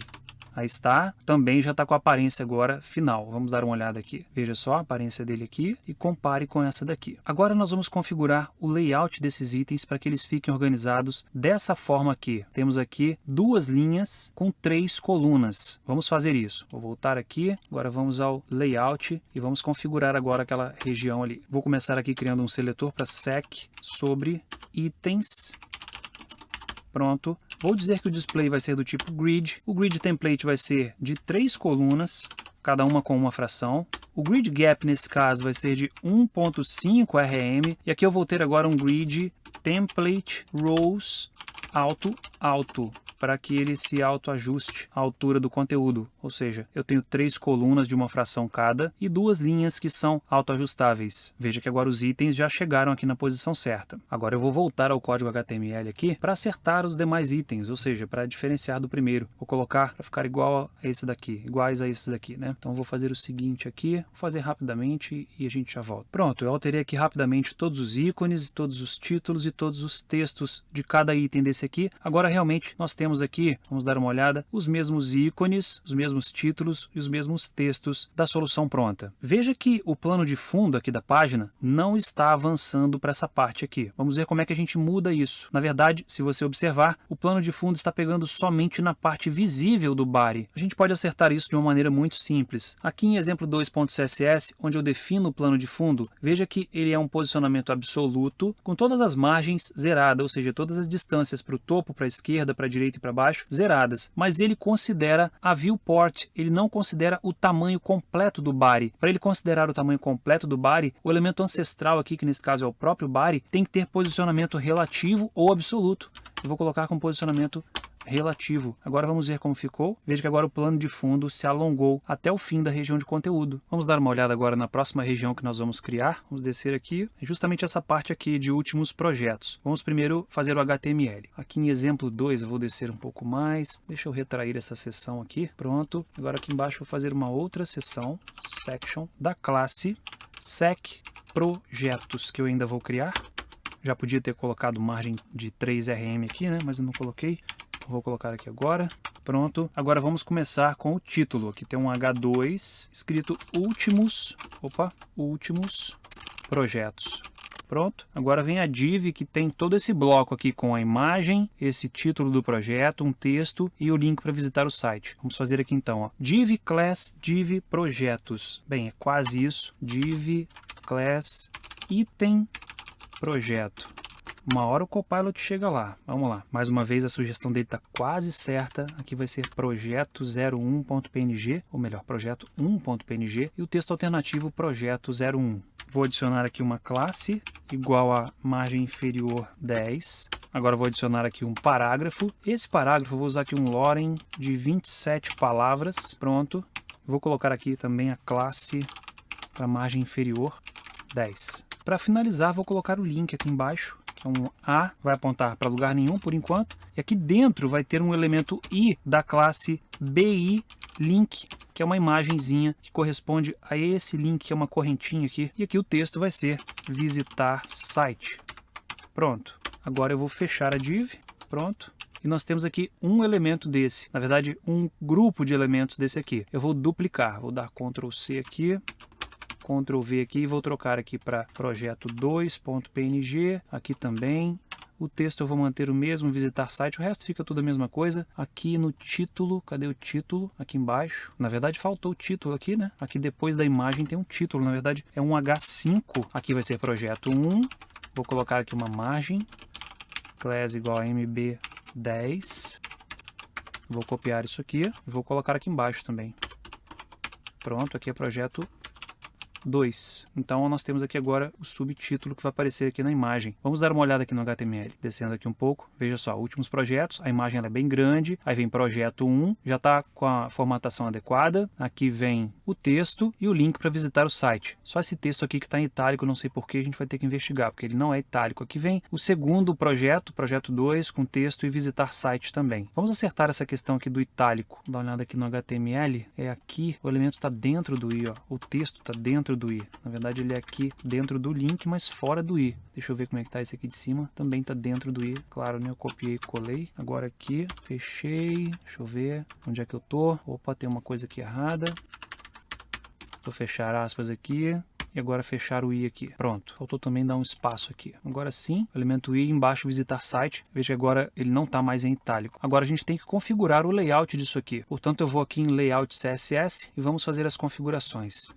Aí está, também já está com a aparência agora final. Vamos dar uma olhada aqui. Veja só a aparência dele aqui e compare com essa daqui. Agora nós vamos configurar o layout desses itens para que eles fiquem organizados dessa forma aqui. Temos aqui 2 linhas com 3 colunas. Vamos fazer isso. Vou voltar aqui, agora vamos ao layout e vamos configurar agora aquela região ali. Vou começar aqui criando um seletor para sec sobre itens. Pronto. Vou dizer que o display vai ser do tipo grid. O grid template vai ser de 3 colunas, cada uma com uma fração. O grid gap nesse caso vai ser de 1.5 rm. E aqui eu vou ter agora um grid template rows auto, para que ele se autoajuste à altura do conteúdo. Ou seja, eu tenho 3 colunas de uma fração cada e 2 linhas que são autoajustáveis. Veja que agora os itens já chegaram aqui na posição certa. Agora eu vou voltar ao código HTML aqui para acertar os demais itens, ou seja, para diferenciar do primeiro. Vou colocar para ficar igual a esse daqui, iguais a esses daqui, né? Então eu vou fazer o seguinte aqui, vou fazer rapidamente e a gente já volta. Pronto, eu alterei aqui rapidamente todos os ícones, todos os títulos e todos os textos de cada item desse aqui. Agora realmente nós temos aqui, vamos dar uma olhada, os mesmos ícones, os mesmos mesmos títulos e os mesmos textos da solução pronta. Veja que o plano de fundo aqui da página não está avançando para essa parte aqui. Vamos ver como é que a gente muda isso. Na verdade, se você observar, o plano de fundo está pegando somente na parte visível do body. A gente pode acertar isso de uma maneira muito simples. Aqui em exemplo 2.css, onde eu defino o plano de fundo, veja que ele é um posicionamento absoluto, com todas as margens zeradas, ou seja, todas as distâncias para o topo, para a esquerda, para a direita e para baixo, zeradas. Mas ele considera a viewport, ele não considera o tamanho completo do body. Para ele considerar o tamanho completo do body, o elemento ancestral aqui, que nesse caso é o próprio body, tem que ter posicionamento relativo ou absoluto. Eu vou colocar com posicionamento relativo. Agora vamos ver como ficou. Veja que agora o plano de fundo se alongou até o fim da região de conteúdo. Vamos dar uma olhada agora na próxima região que nós vamos criar. Vamos descer aqui. É justamente essa parte aqui de últimos projetos. Vamos primeiro fazer o HTML. Aqui em exemplo 2 eu vou descer um pouco mais. Deixa eu retrair essa seção aqui. Pronto. Agora aqui embaixo eu vou fazer uma outra seção, section, da classe secProjetos, que eu ainda vou criar. Já podia ter colocado margem de 3rm aqui, né? Mas eu não coloquei. Vou colocar aqui agora. Pronto. Agora vamos começar com o título. Aqui tem um H2 escrito últimos projetos. Pronto. Agora vem a div que tem todo esse bloco aqui com a imagem, esse título do projeto, um texto e o link para visitar o site. Vamos fazer aqui então, ó. Div class div projetos. Bem, é quase isso. Div class item projeto. Uma hora o Copilot chega lá. Vamos lá. Mais uma vez a sugestão dele está quase certa. Aqui vai ser projeto 01.png, ou melhor, projeto 1.png, e o texto alternativo projeto 01. Vou adicionar aqui uma classe igual a margem inferior 10. Agora vou adicionar aqui um parágrafo. Esse parágrafo eu vou usar aqui um lorem de 27 palavras. Pronto. Vou colocar aqui também a classe para margem inferior 10. Para finalizar, vou colocar o link aqui embaixo, que é um A, vai apontar para lugar nenhum por enquanto. E aqui dentro vai ter um elemento I da classe BI link, que é uma imagenzinha que corresponde a esse link, que é uma correntinha aqui. E aqui o texto vai ser visitar site. Pronto. Agora eu vou fechar a div. Pronto. E nós temos aqui um elemento desse. Na verdade, um grupo de elementos desse aqui. Eu vou duplicar. Vou dar Ctrl C aqui. Ctrl V aqui e vou trocar aqui para projeto 2.png, aqui também. O texto eu vou manter o mesmo, visitar site, o resto fica tudo a mesma coisa. Aqui no título, cadê o título? Aqui embaixo. Na verdade faltou o título aqui, né? Aqui depois da imagem tem um título, na verdade é um H5. Aqui vai ser projeto 1, vou colocar aqui uma margem, class igual a mb10. Vou copiar isso aqui e vou colocar aqui embaixo também. Pronto, aqui é projeto 2. Então nós temos aqui agora o subtítulo que vai aparecer aqui na imagem. Vamos dar uma olhada aqui no HTML. Descendo aqui um pouco, veja só, últimos projetos, a imagem ela é bem grande, aí vem projeto 1, já está com a formatação adequada, aqui vem o texto e o link para visitar o site. Só esse texto aqui que está em itálico, não sei porquê, a gente vai ter que investigar, porque ele não é itálico. Aqui vem o segundo projeto, projeto 2, com texto e visitar site também. Vamos acertar essa questão aqui do itálico. Dá uma olhada aqui no HTML, é aqui, o elemento está dentro do i, ó. O texto está dentro do i. Na verdade ele é aqui dentro do link, mas fora do i. Deixa eu ver como é que tá esse aqui de cima. Também tá dentro do i. Claro, né? Eu copiei e colei. Agora aqui, fechei. Deixa eu ver onde é que eu tô. Opa, tem uma coisa aqui errada. Vou fechar aspas aqui. E agora fechar o i aqui. Pronto. Faltou também dar um espaço aqui. Agora sim, o elemento i embaixo, visitar site. Veja que agora ele não está mais em itálico. Agora a gente tem que configurar o layout disso aqui. Portanto, eu vou aqui em Layout CSS e vamos fazer as configurações.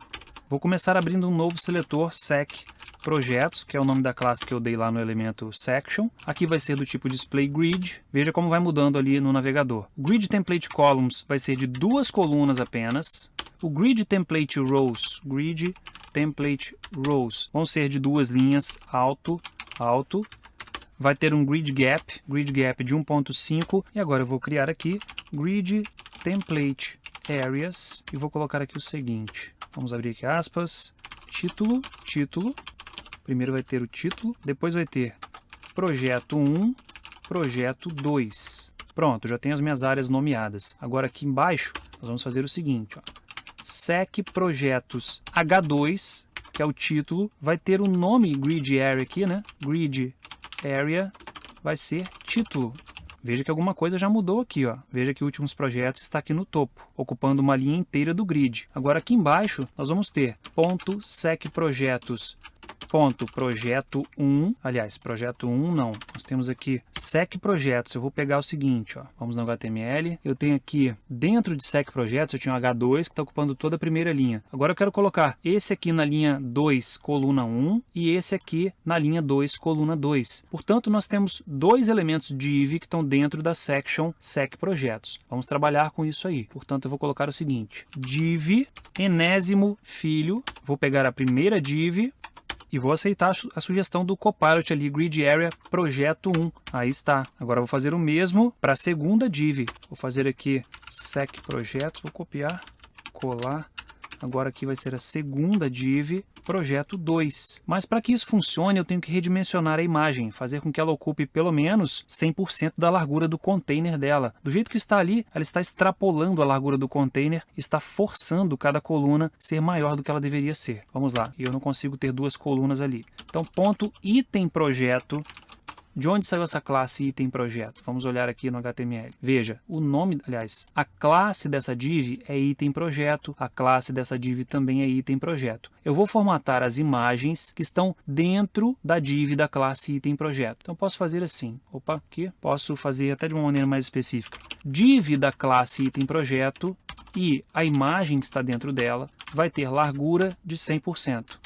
Vou começar abrindo um novo seletor secProjetos, que é o nome da classe que eu dei lá no elemento section. Aqui vai ser do tipo display grid. Veja como vai mudando ali no navegador. O grid template columns vai ser de 2 colunas apenas. O grid template rows, vão ser de 2 linhas, alto. Vai ter um grid gap de 1.5. E agora eu vou criar aqui grid template areas e vou colocar aqui o seguinte. Vamos abrir aqui aspas, título. Primeiro vai ter o título, depois vai ter projeto 1, projeto 2. Pronto, já tenho as minhas áreas nomeadas. Agora aqui embaixo nós vamos fazer o seguinte, ó. secProjetos H2, que é o título, vai ter o nome grid area aqui, né? Grid area vai ser título. Veja que alguma coisa já mudou aqui, ó. Veja que últimos projetos está aqui no topo, ocupando uma linha inteira do grid. Agora aqui embaixo nós vamos ter .secprojetos. Projeto 1, aliás, projeto 1 não, nós temos aqui sec projetos. Eu vou pegar o seguinte, ó, vamos no HTML, eu tenho aqui, dentro de sec projetos, eu tinha um H2 que está ocupando toda a primeira linha. Agora eu quero colocar esse aqui na linha 2, coluna 1, e esse aqui na linha 2, coluna 2. Portanto, nós temos dois elementos div que estão dentro da section sec projetos. Vamos trabalhar com isso aí. Portanto, eu vou colocar o seguinte, div enésimo filho, vou pegar a primeira div, e vou aceitar a sugestão do Copilot ali, Grid Area Projeto 1. Aí está. Agora eu vou fazer o mesmo para a segunda div. Vou fazer aqui sec projetos, vou copiar, colar. Agora aqui vai ser a segunda div, projeto 2. Mas para que isso funcione, eu tenho que redimensionar a imagem, fazer com que ela ocupe pelo menos 100% da largura do container dela. Do jeito que está ali, ela está extrapolando a largura do container, está forçando cada coluna ser maior do que ela deveria ser. Vamos lá, e eu não consigo ter duas colunas ali. Então, ponto item projeto. De onde saiu essa classe item projeto? Vamos olhar aqui no HTML. Veja, o nome, aliás, a classe dessa div é item projeto, a classe dessa div também é item projeto. Eu vou formatar as imagens que estão dentro da div da classe item projeto. Então posso fazer assim, opa, aqui, posso fazer até de uma maneira mais específica. Div da classe item projeto e a imagem que está dentro dela vai ter largura de 100%.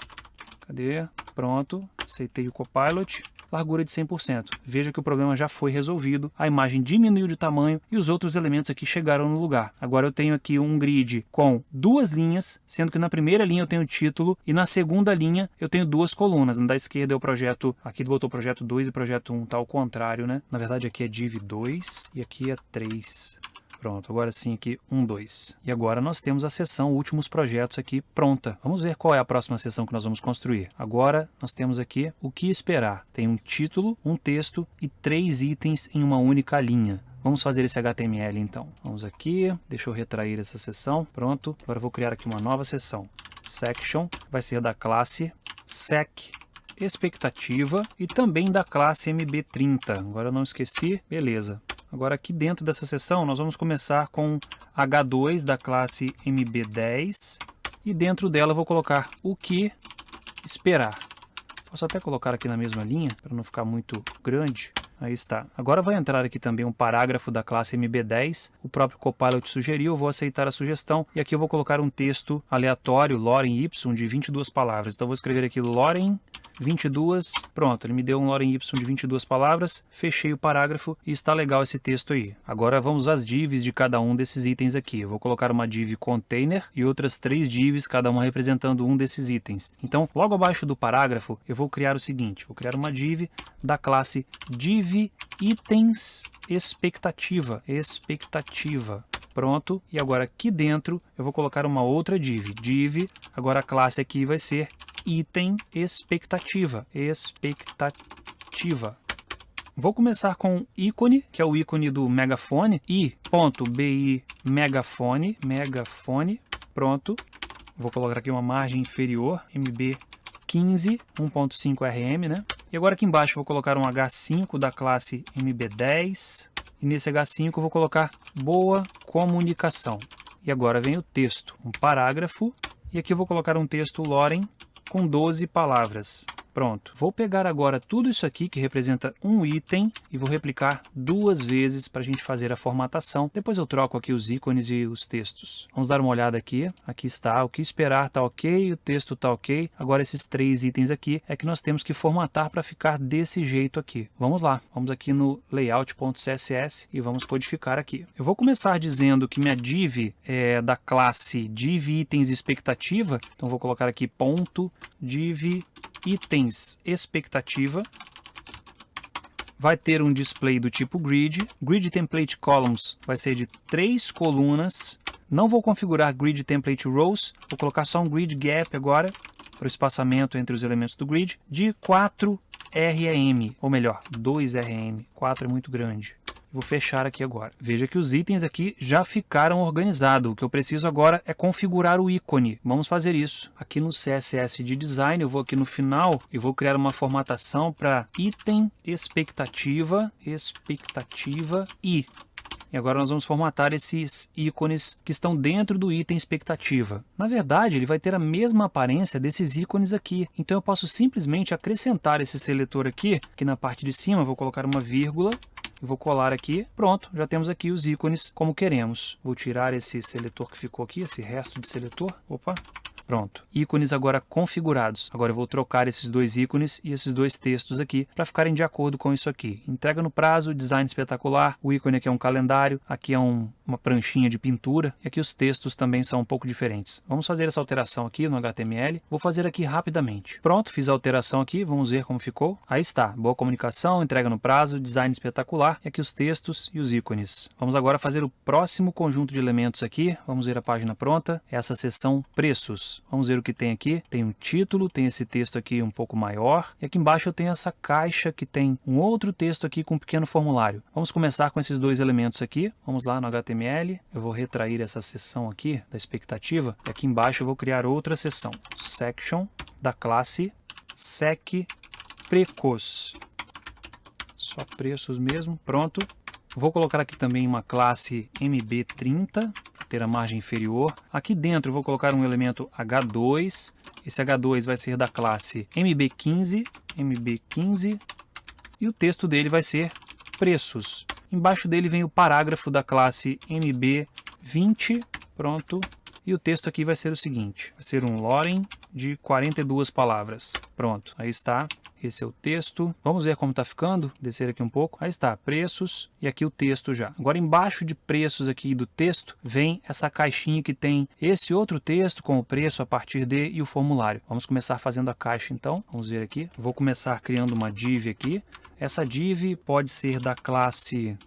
Cadê? Pronto, aceitei o Copilot. Largura de 100%. Veja que o problema já foi resolvido, a imagem diminuiu de tamanho e os outros elementos aqui chegaram no lugar. Agora eu tenho aqui um grid com duas linhas, sendo que na primeira linha eu tenho o título e na segunda linha eu tenho duas colunas. Na da esquerda é o projeto, aqui botou projeto 2 e projeto 1, tá ao contrário, né? Na verdade aqui é div 2 e aqui é 3. Pronto, agora sim aqui 1, 2. E agora nós temos a seção últimos projetos aqui pronta. Vamos ver qual é a próxima seção que nós vamos construir. Agora nós temos aqui o que esperar. Tem um título, um texto e 3 itens em uma única linha. Vamos fazer esse HTML então. Vamos aqui, deixa eu retrair essa seção. Pronto, agora eu vou criar aqui uma nova seção. Section vai ser da classe sec expectativa e também da classe MB30. Agora eu não esqueci, beleza. Agora aqui dentro dessa seção nós vamos começar com H2 da classe MB10 e dentro dela eu vou colocar o que esperar. Posso até colocar aqui na mesma linha para não ficar muito grande. Aí está. Agora vai entrar aqui também um parágrafo da classe MB10. O próprio Copilot sugeriu, eu vou aceitar a sugestão. E aqui eu vou colocar um texto aleatório, lorem y, de 22 palavras. Então eu vou escrever aqui lorem 22, pronto, ele me deu um lorem y de 22 palavras, fechei o parágrafo e está legal esse texto aí. Agora vamos às divs de cada um desses itens aqui. Eu vou colocar uma div container e outras 3 divs, cada uma representando um desses itens. Então, logo abaixo do parágrafo, eu vou criar o seguinte, vou criar uma div da classe div itens expectativa. Pronto, e agora aqui dentro eu vou colocar uma outra div, agora a classe aqui vai ser item expectativa. Vou começar com um ícone, que é o ícone do megafone, i.bi megafone, pronto. Vou colocar aqui uma margem inferior, MB15, 1.5 RM, né? E agora aqui embaixo vou colocar um H5 da classe MB10, e nesse H5 eu vou colocar boa comunicação. E agora vem o texto, um parágrafo, e aqui eu vou colocar um texto lorem com 12 palavras. Pronto. Vou pegar agora tudo isso aqui que representa um item e vou replicar 2 vezes para a gente fazer a formatação. Depois eu troco aqui os ícones e os textos. Vamos dar uma olhada aqui. Aqui está. O que esperar está ok, o texto está ok. Agora esses 3 itens aqui é que nós temos que formatar para ficar desse jeito aqui. Vamos lá. Vamos aqui no layout.css e vamos codificar aqui. Eu vou começar dizendo que minha div é da classe div itens expectativa. Então vou colocar aqui ponto div itens expectativa, vai ter um display do tipo grid, grid template columns vai ser de 3 colunas, não vou configurar grid template rows, vou colocar só um grid gap agora, para o espaçamento entre os elementos do grid, de 4 RM, ou melhor, 2 RM, 4 é muito grande. Vou fechar aqui agora. Veja que os itens aqui já ficaram organizados. O que eu preciso agora é configurar o ícone. Vamos fazer isso. Aqui no CSS de Design, eu vou aqui no final e vou criar uma formatação para item expectativa I. E agora nós vamos formatar esses ícones que estão dentro do item expectativa. Na verdade, ele vai ter a mesma aparência desses ícones aqui. Então eu posso simplesmente acrescentar esse seletor aqui na parte de cima eu vou colocar uma vírgula. Eu vou colar aqui, pronto, já temos aqui os ícones como queremos. Vou tirar esse seletor que ficou aqui, esse resto de seletor. Opa! Pronto, ícones agora configurados. Agora eu vou trocar esses dois ícones e esses dois textos aqui para ficarem de acordo com isso aqui. Entrega no prazo, design espetacular, o ícone aqui é um calendário, aqui é uma pranchinha de pintura e aqui os textos também são um pouco diferentes. Vamos fazer essa alteração aqui no HTML, vou fazer aqui rapidamente. Pronto, fiz a alteração aqui, vamos ver como ficou. Aí está, boa comunicação, entrega no prazo, design espetacular e aqui os textos e os ícones. Vamos agora fazer o próximo conjunto de elementos aqui, vamos ver a página pronta, essa seção preços. Vamos ver o que tem aqui. Tem um título, tem esse texto aqui um pouco maior. E aqui embaixo eu tenho essa caixa que tem um outro texto aqui com um pequeno formulário. Vamos começar com esses dois elementos aqui. Vamos lá no HTML. Eu vou retrair essa seção aqui da expectativa. E aqui embaixo eu vou criar outra seção. Section da classe SecPrecos. Só preços mesmo. Pronto. Vou colocar aqui também uma classe MB30. Ter a margem inferior. Aqui dentro eu vou colocar um elemento H2. Esse H2 vai ser da classe MB15, e o texto dele vai ser preços. Embaixo dele vem o parágrafo da classe MB20, pronto. E o texto aqui vai ser o seguinte, vai ser um lorem de 42 palavras. Pronto, aí está. Esse é o texto. Vamos ver como está ficando. Descer aqui um pouco. Aí está, preços e aqui o texto já. Agora embaixo de preços aqui do texto vem essa caixinha que tem esse outro texto com o preço a partir de e o formulário. Vamos começar fazendo a caixa então. Vamos ver aqui. Vou começar criando uma div aqui. Essa div pode ser da classe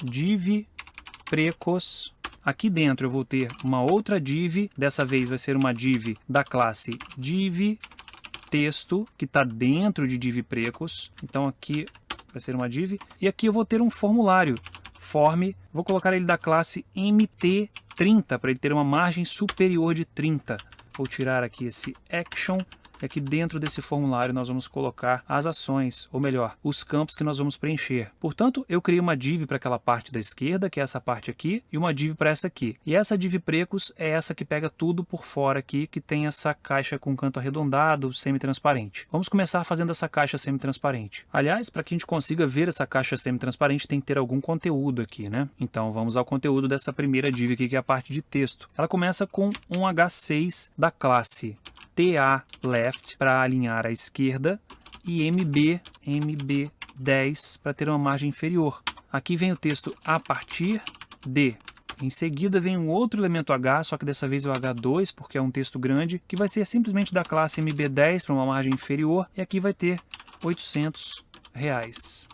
divPrecos. Aqui dentro eu vou ter uma outra div. Dessa vez vai ser uma div da classe divTexto, que está dentro de divPrecos. Então aqui vai ser uma div. E aqui eu vou ter um formulário, form. Vou colocar ele da classe MT30, para ele ter uma margem superior de 30. Vou tirar aqui esse action. E aqui dentro desse formulário nós vamos colocar as ações, ou melhor, os campos que nós vamos preencher. Portanto, eu criei uma div para aquela parte da esquerda, que é essa parte aqui, e uma div para essa aqui. E essa div Precos é essa que pega tudo por fora aqui, que tem essa caixa com canto arredondado, semi-transparente. Vamos começar fazendo essa caixa semi-transparente. Aliás, para que a gente consiga ver essa caixa semi-transparente, tem que ter algum conteúdo aqui, né? Então, vamos ao conteúdo dessa primeira div aqui, que é a parte de texto. Ela começa com um H6 da classe TA left para alinhar à esquerda e MB10 para ter uma margem inferior. Aqui vem o texto a partir de. Em seguida vem um outro elemento H, só que dessa vez é o H2, porque é um texto grande, que vai ser simplesmente da classe MB10 para uma margem inferior, e aqui vai ter R$800.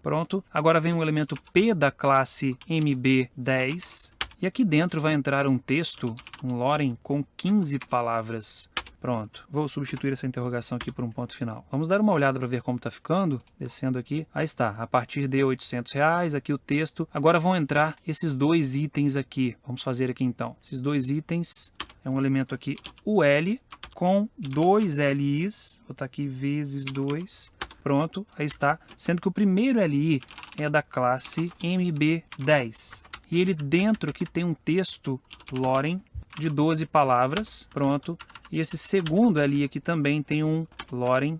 Pronto. Agora vem o elemento P da classe MB10, e aqui dentro vai entrar um texto, um lorem com 15 palavras. Pronto, vou substituir essa interrogação aqui por um ponto final. Vamos dar uma olhada para ver como está ficando, descendo aqui. Aí está, a partir de R$800, aqui o texto. Agora vão entrar esses dois itens aqui. Vamos fazer aqui então. Esses dois itens, é um elemento aqui, o L, com dois LIs. Vou botar aqui vezes 2. Pronto, aí está. Sendo que o primeiro LI é da classe MB10. E ele dentro aqui tem um texto lorem de 12 palavras, pronto. E esse segundo ali aqui também tem um lorem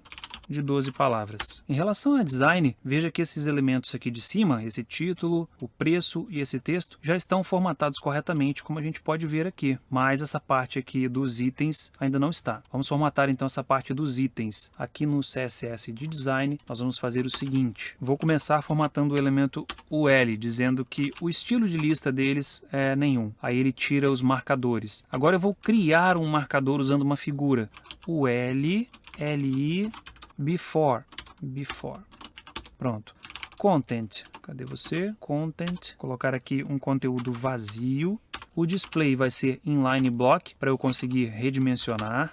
de 12 palavras. Em relação a design, veja que esses elementos aqui de cima, esse título, o preço e esse texto, já estão formatados corretamente, como a gente pode ver aqui. Mas essa parte aqui dos itens ainda não está. Vamos formatar então essa parte dos itens. Aqui no CSS de design, nós vamos fazer o seguinte. Vou começar formatando o elemento UL, dizendo que o estilo de lista deles é nenhum. Aí ele tira os marcadores. Agora eu vou criar um marcador usando uma figura. UL, LI, Before. Pronto. Content. Cadê você? Content. Colocar aqui um conteúdo vazio. O display vai ser inline block para eu conseguir redimensionar.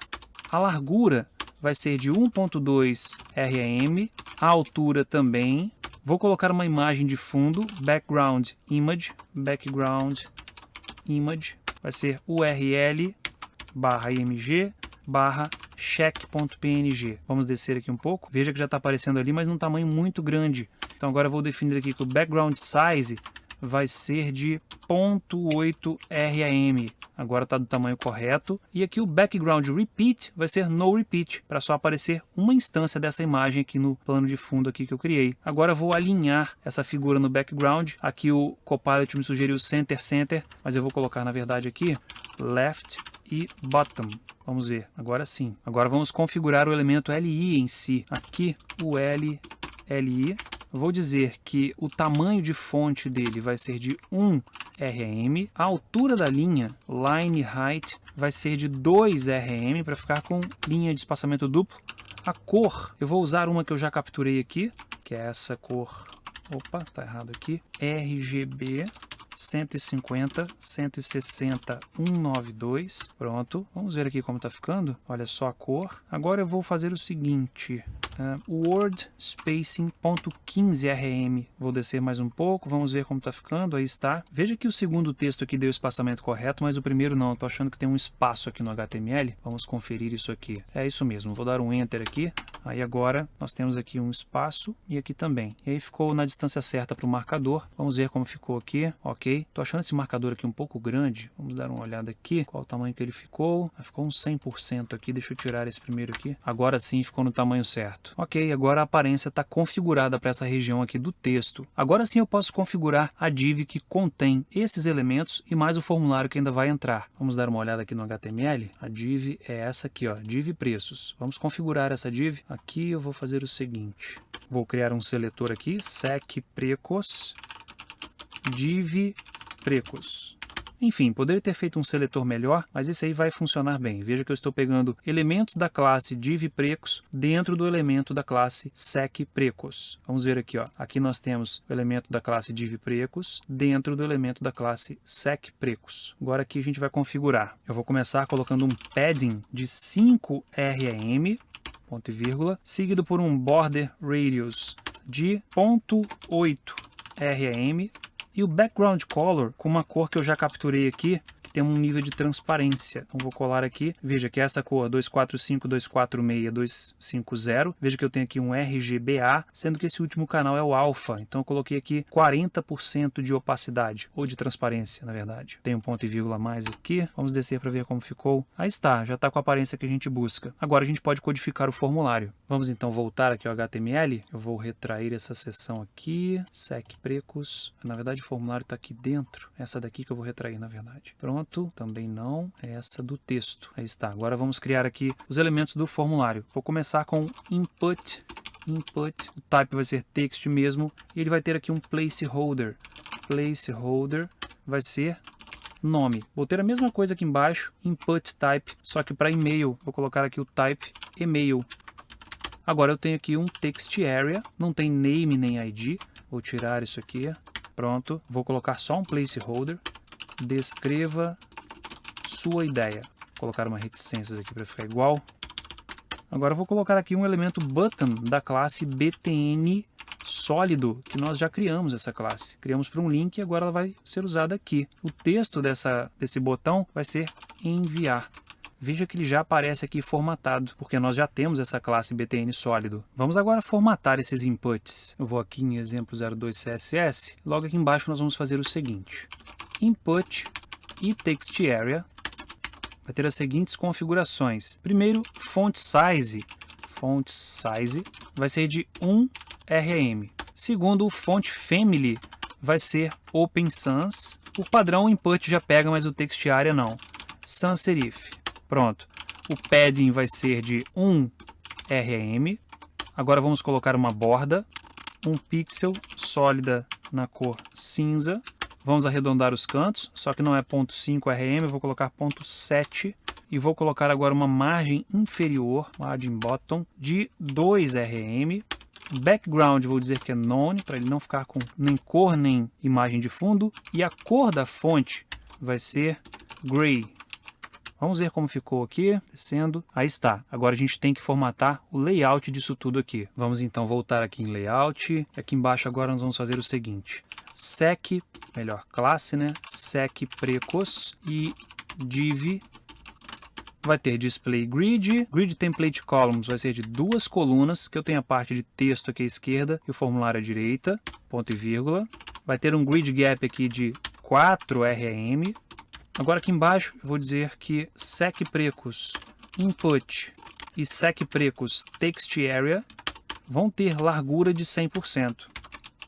A largura vai ser de 1.2 rem. A altura também Vou colocar uma imagem de fundo, background image, vai ser url/img/check.png. Vamos descer aqui um pouco, veja que já está aparecendo ali, mas num tamanho muito grande. Então agora eu vou definir aqui que o background size vai ser de 0.8 RAM. Agora está do tamanho correto. E aqui o background repeat vai ser no repeat, para só aparecer uma instância dessa imagem aqui no plano de fundo aqui que eu criei. Agora eu vou alinhar essa figura no background. Aqui o Copilot me sugeriu center, mas eu vou colocar na verdade aqui left e bottom. Vamos ver, agora sim. Agora vamos configurar o elemento LI em si. Aqui o LI. Vou dizer que o tamanho de fonte dele vai ser de 1 RM, a altura da linha, line height, vai ser de 2 RM para ficar com linha de espaçamento duplo. A cor, eu vou usar uma que eu já capturei aqui, que é essa cor, opa, tá errado aqui, RGB 150, 160, 192, pronto. Vamos ver aqui como está ficando, olha só a cor. Agora eu vou fazer o seguinte, word spacing 0.15 RM, vou descer mais um pouco, vamos ver como está ficando, aí está. Veja que o segundo texto aqui deu o espaçamento correto, mas o primeiro não, estou achando que tem um espaço aqui no HTML, vamos conferir isso aqui. É isso mesmo, vou dar um enter aqui, aí agora nós temos aqui um espaço e aqui também. E aí ficou na distância certa para o marcador, vamos ver como ficou aqui, ok. Estou achando esse marcador aqui um pouco grande, vamos dar uma olhada aqui, qual o tamanho que ele ficou, ficou uns 100% aqui, deixa eu tirar esse primeiro aqui, agora sim ficou no tamanho certo. Ok, agora a aparência está configurada para essa região aqui do texto. Agora sim eu posso configurar a div que contém esses elementos e mais o formulário que ainda vai entrar. Vamos dar uma olhada aqui no HTML, a div é essa aqui, ó, div preços. Vamos configurar essa div, aqui eu vou fazer o seguinte, vou criar um seletor aqui, sec precos, div precos. Enfim, poderia ter feito um seletor melhor, mas esse aí vai funcionar bem. Veja que eu estou pegando elementos da classe div precos dentro do elemento da classe sec precos. Vamos ver aqui, ó. Aqui nós temos o elemento da classe div precos dentro do elemento da classe sec precos. Agora aqui a gente vai configurar. Eu vou começar colocando um padding de 5 RM, ponto e vírgula, seguido por um border radius de 0.8 RM, e o background color com uma cor que eu já capturei aqui, que tem um nível de transparência. Então vou colar aqui, veja que essa cor 245, 246, 250, veja que eu tenho aqui um RGBA, sendo que esse último canal é o alpha, então eu coloquei aqui 40% de opacidade, ou de transparência na verdade. Tem um ponto e vírgula a mais aqui, vamos descer para ver como ficou. Aí está, já está com a aparência que a gente busca. Agora a gente pode codificar o formulário. Vamos então voltar aqui ao HTML, eu vou retrair essa seção aqui, sec precos, na verdade o formulário está aqui dentro, essa daqui que eu vou retrair na verdade. Pronto, também não, é essa do texto. Aí está, agora vamos criar aqui os elementos do formulário. Vou começar com input, o type vai ser text mesmo, e ele vai ter aqui um placeholder vai ser nome. Vou ter a mesma coisa aqui embaixo, input type, só que para e-mail, vou colocar aqui o type email. Agora eu tenho aqui um text area, não tem name nem ID, vou tirar isso aqui, pronto. Vou colocar só um placeholder, descreva sua ideia. Vou colocar uma reticências aqui para ficar igual. Agora eu vou colocar aqui um elemento button da classe btn sólido, que nós já criamos essa classe. Criamos para um link e agora ela vai ser usada aqui. O texto desse botão vai ser enviar. Veja que ele já aparece aqui formatado, porque nós já temos essa classe btn sólido. Vamos agora formatar esses inputs. Eu vou aqui em exemplo 02 CSS. Logo aqui embaixo nós vamos fazer o seguinte. Input e text area vai ter as seguintes configurações. Primeiro, font size vai ser de 1 RM. Segundo, o font family vai ser open sans. O padrão o input já pega, mas o text area não. Sans serif. Pronto. O padding vai ser de 1 RM. Agora vamos colocar uma borda, um pixel sólida na cor cinza. Vamos arredondar os cantos, só que não é 0.5 RM, eu vou colocar 0.7 e vou colocar agora uma margem inferior, margem bottom, de 2 RM. Background vou dizer que é none, para ele não ficar com nem cor nem imagem de fundo. E a cor da fonte vai ser gray. Vamos ver como ficou aqui, descendo. Aí está. Agora a gente tem que formatar o layout disso tudo aqui. Vamos então voltar aqui em layout. Aqui embaixo agora nós vamos fazer o seguinte. Sec, melhor classe, né? Sec precos e div vai ter display grid. Grid template columns vai ser de 2 colunas, que eu tenho a parte de texto aqui à esquerda e o formulário à direita, ponto e vírgula. Vai ter um grid gap aqui de 4 rem. Agora aqui embaixo eu vou dizer que sec precos input e sec precos text area vão ter largura de 100%.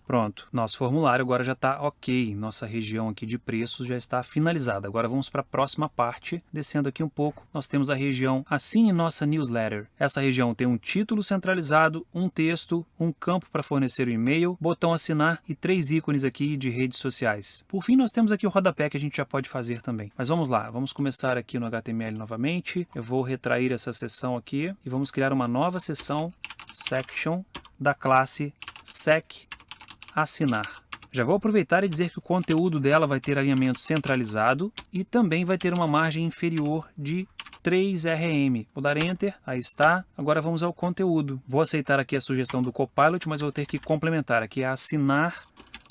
Pronto, nosso formulário agora já está ok, nossa região aqui de preços já está finalizada. Agora vamos para a próxima parte, descendo aqui um pouco, nós temos a região Assine Nossa Newsletter. Essa região tem um título centralizado, um texto, um campo para fornecer o e-mail, botão assinar e 3 ícones aqui de redes sociais. Por fim, nós temos aqui o rodapé que a gente já pode fazer também. Mas vamos lá, vamos começar aqui no HTML novamente. Eu vou retrair essa seção aqui e vamos criar uma nova seção, section, da classe sec assinar. Já vou aproveitar e dizer que o conteúdo dela vai ter alinhamento centralizado e também vai ter uma margem inferior de 3 rem. Vou dar Enter, aí está. Agora vamos ao conteúdo. Vou aceitar aqui a sugestão do Copilot, mas vou ter que complementar. Aqui é assinar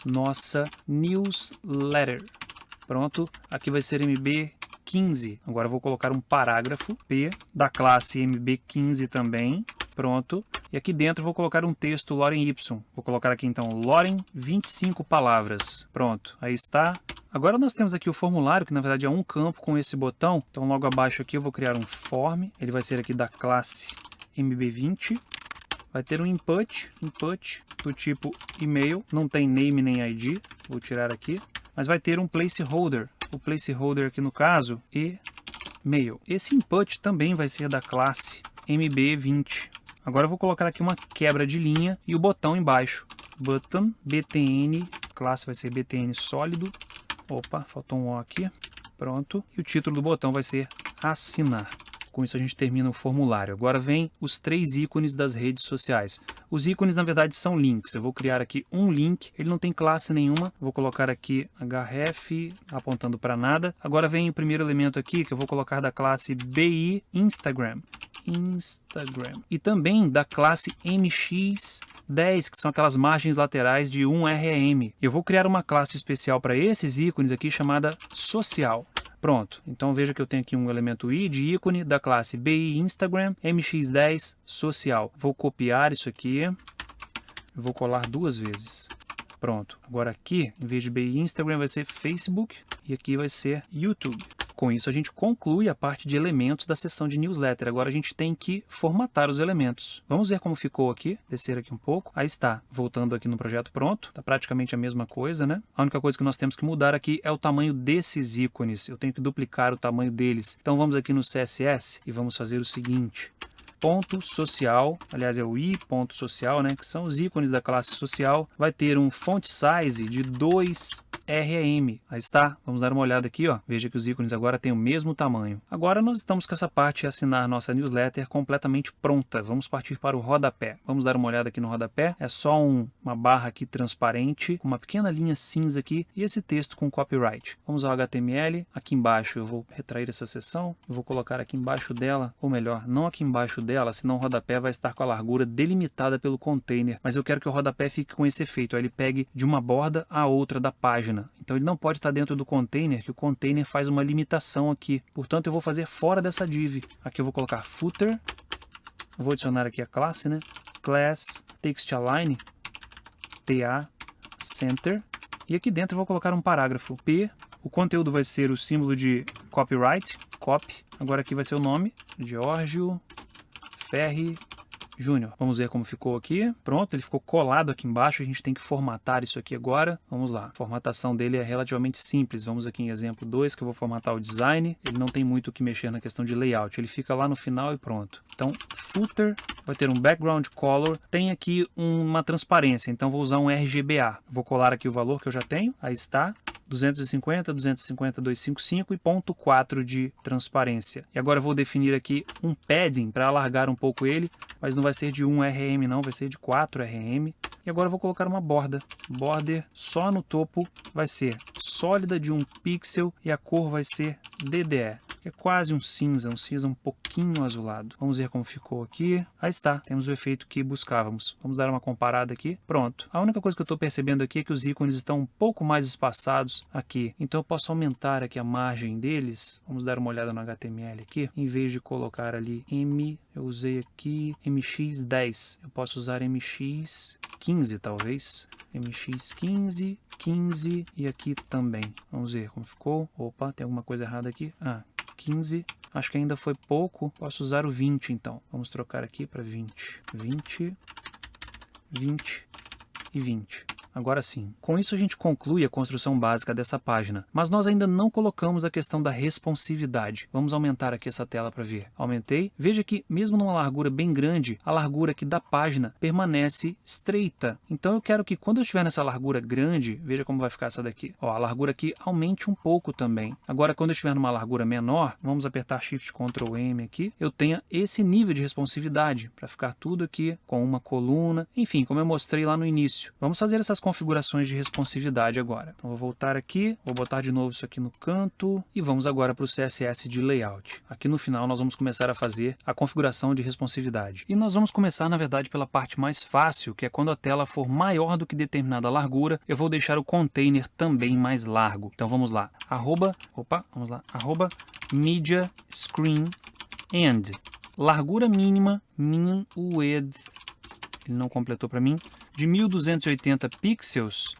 nossa newsletter. Pronto, aqui vai ser MB15. Agora vou colocar um parágrafo P da classe MB15 também. Pronto. E aqui dentro vou colocar um texto lorem y. Vou colocar aqui então lorem 25 palavras. Pronto, aí está. Agora nós temos aqui o formulário, que na verdade é um campo com esse botão. Então logo abaixo aqui eu vou criar um form. Ele vai ser aqui da classe MB20. Vai ter um input do tipo e-mail. Não tem name nem ID. Vou tirar aqui. Mas vai ter um placeholder. O placeholder aqui no caso, e-mail. Esse input também vai ser da classe MB20. Agora eu vou colocar aqui uma quebra de linha e o botão embaixo. Button, btn, classe vai ser btn sólido. Opa, faltou um O aqui. Pronto. E o título do botão vai ser assinar. Com isso a gente termina o formulário. Agora vem os 3 ícones das redes sociais. Os ícones na verdade são links. Eu vou criar aqui um link. Ele não tem classe nenhuma. Vou colocar aqui href apontando para nada. Agora vem o primeiro elemento aqui que eu vou colocar da classe bi Instagram. E também da classe mx10, que são aquelas margens laterais de 1 rem. Eu vou criar uma classe especial para esses ícones aqui chamada social. Pronto, então veja que eu tenho aqui um elemento i de ícone da classe bi Instagram, mx10 social. Vou copiar isso aqui, vou colar 2 vezes. Pronto, agora aqui, em vez de bi Instagram, vai ser Facebook e aqui vai ser YouTube. Com isso a gente conclui a parte de elementos da seção de newsletter. Agora a gente tem que formatar os elementos. Vamos ver como ficou aqui, descer aqui um pouco. Aí está, voltando aqui no projeto pronto. Está praticamente a mesma coisa, né? A única coisa que nós temos que mudar aqui é o tamanho desses ícones. Eu tenho que duplicar o tamanho deles. Então vamos aqui no CSS e vamos fazer o seguinte. Ponto social, aliás é o i ponto social, né? Que são os ícones da classe social. Vai ter um font size de 2 rem. Aí está, vamos dar uma olhada aqui, ó. Veja que os ícones agora têm o mesmo tamanho. Agora nós estamos com essa parte de assinar nossa newsletter completamente pronta. Vamos partir para o rodapé. Vamos dar uma olhada aqui no rodapé. É só uma barra aqui transparente, com uma pequena linha cinza aqui e esse texto com copyright. Vamos ao HTML. Aqui embaixo eu vou retrair essa seção. Eu vou colocar aqui embaixo dela, ou melhor, não aqui embaixo dela, senão o rodapé vai estar com a largura delimitada pelo container. Mas eu quero que o rodapé fique com esse efeito. Aí ele pegue de uma borda a outra da página. Então ele não pode estar dentro do container, que o container faz uma limitação aqui. Portanto, eu vou fazer fora dessa div. Aqui eu vou colocar footer. Vou adicionar aqui a classe, né? Class text align ta center. E aqui dentro eu vou colocar um parágrafo p. O conteúdo vai ser o símbolo de copyright, copy. Agora aqui vai ser o nome, Giorgio Ferri Júnior. Vamos ver como ficou aqui. Pronto, ele ficou colado aqui embaixo. A gente tem que formatar isso aqui agora. Vamos lá. A formatação dele é relativamente simples. Vamos aqui em exemplo 2, que eu vou formatar o design. Ele não tem muito o que mexer na questão de layout. Ele fica lá no final e pronto. Então, footer vai ter um background color. Tem aqui uma transparência, então vou usar um RGBA. Vou colar aqui o valor que eu já tenho. Aí está. 250, 250, 255 e 0.4 de transparência. E agora eu vou definir aqui um padding para alargar um pouco ele, mas não vai ser de 1 rem não, vai ser de 4 rem. E agora eu vou colocar uma borda. Border só no topo vai ser sólida de 1 pixel e a cor vai ser DDE. É quase um cinza um pouquinho azulado. Vamos ver como ficou aqui. Aí está, temos o efeito que buscávamos. Vamos dar uma comparada aqui. Pronto. A única coisa que eu estou percebendo aqui é que os ícones estão um pouco mais espaçados aqui. Então eu posso aumentar aqui a margem deles. Vamos dar uma olhada no HTML aqui. Em vez de colocar ali eu usei aqui MX10. Eu posso usar MX15 talvez. MX15, 15 e aqui também. Vamos ver como ficou. Opa, tem alguma coisa errada aqui. 15. Acho que ainda foi pouco. Posso usar o 20 então. Vamos trocar aqui para 20. 20, 20 e 20. Agora sim. Com isso a gente conclui a construção básica dessa página, mas nós ainda não colocamos a questão da responsividade. Vamos aumentar aqui essa tela para ver. Aumentei. Veja que mesmo numa largura bem grande, a largura aqui da página permanece estreita. Então eu quero que quando eu estiver nessa largura grande, veja como vai ficar essa daqui. Ó, a largura aqui aumente um pouco também. Agora quando eu estiver numa largura menor, vamos apertar Shift Ctrl M aqui, eu tenha esse nível de responsividade para ficar tudo aqui com uma coluna. Enfim, como eu mostrei lá no início. Vamos fazer essas configurações de responsividade agora. Então vou voltar aqui, vou botar de novo isso aqui no canto e vamos agora para o CSS de Layout. Aqui no final nós vamos começar a fazer a configuração de responsividade. E nós vamos começar na verdade pela parte mais fácil, que é quando a tela for maior do que determinada largura, eu vou deixar o container também mais largo. Então vamos lá, Media Screen End. Largura mínima, min width, ele não completou para mim, de 1280 pixels,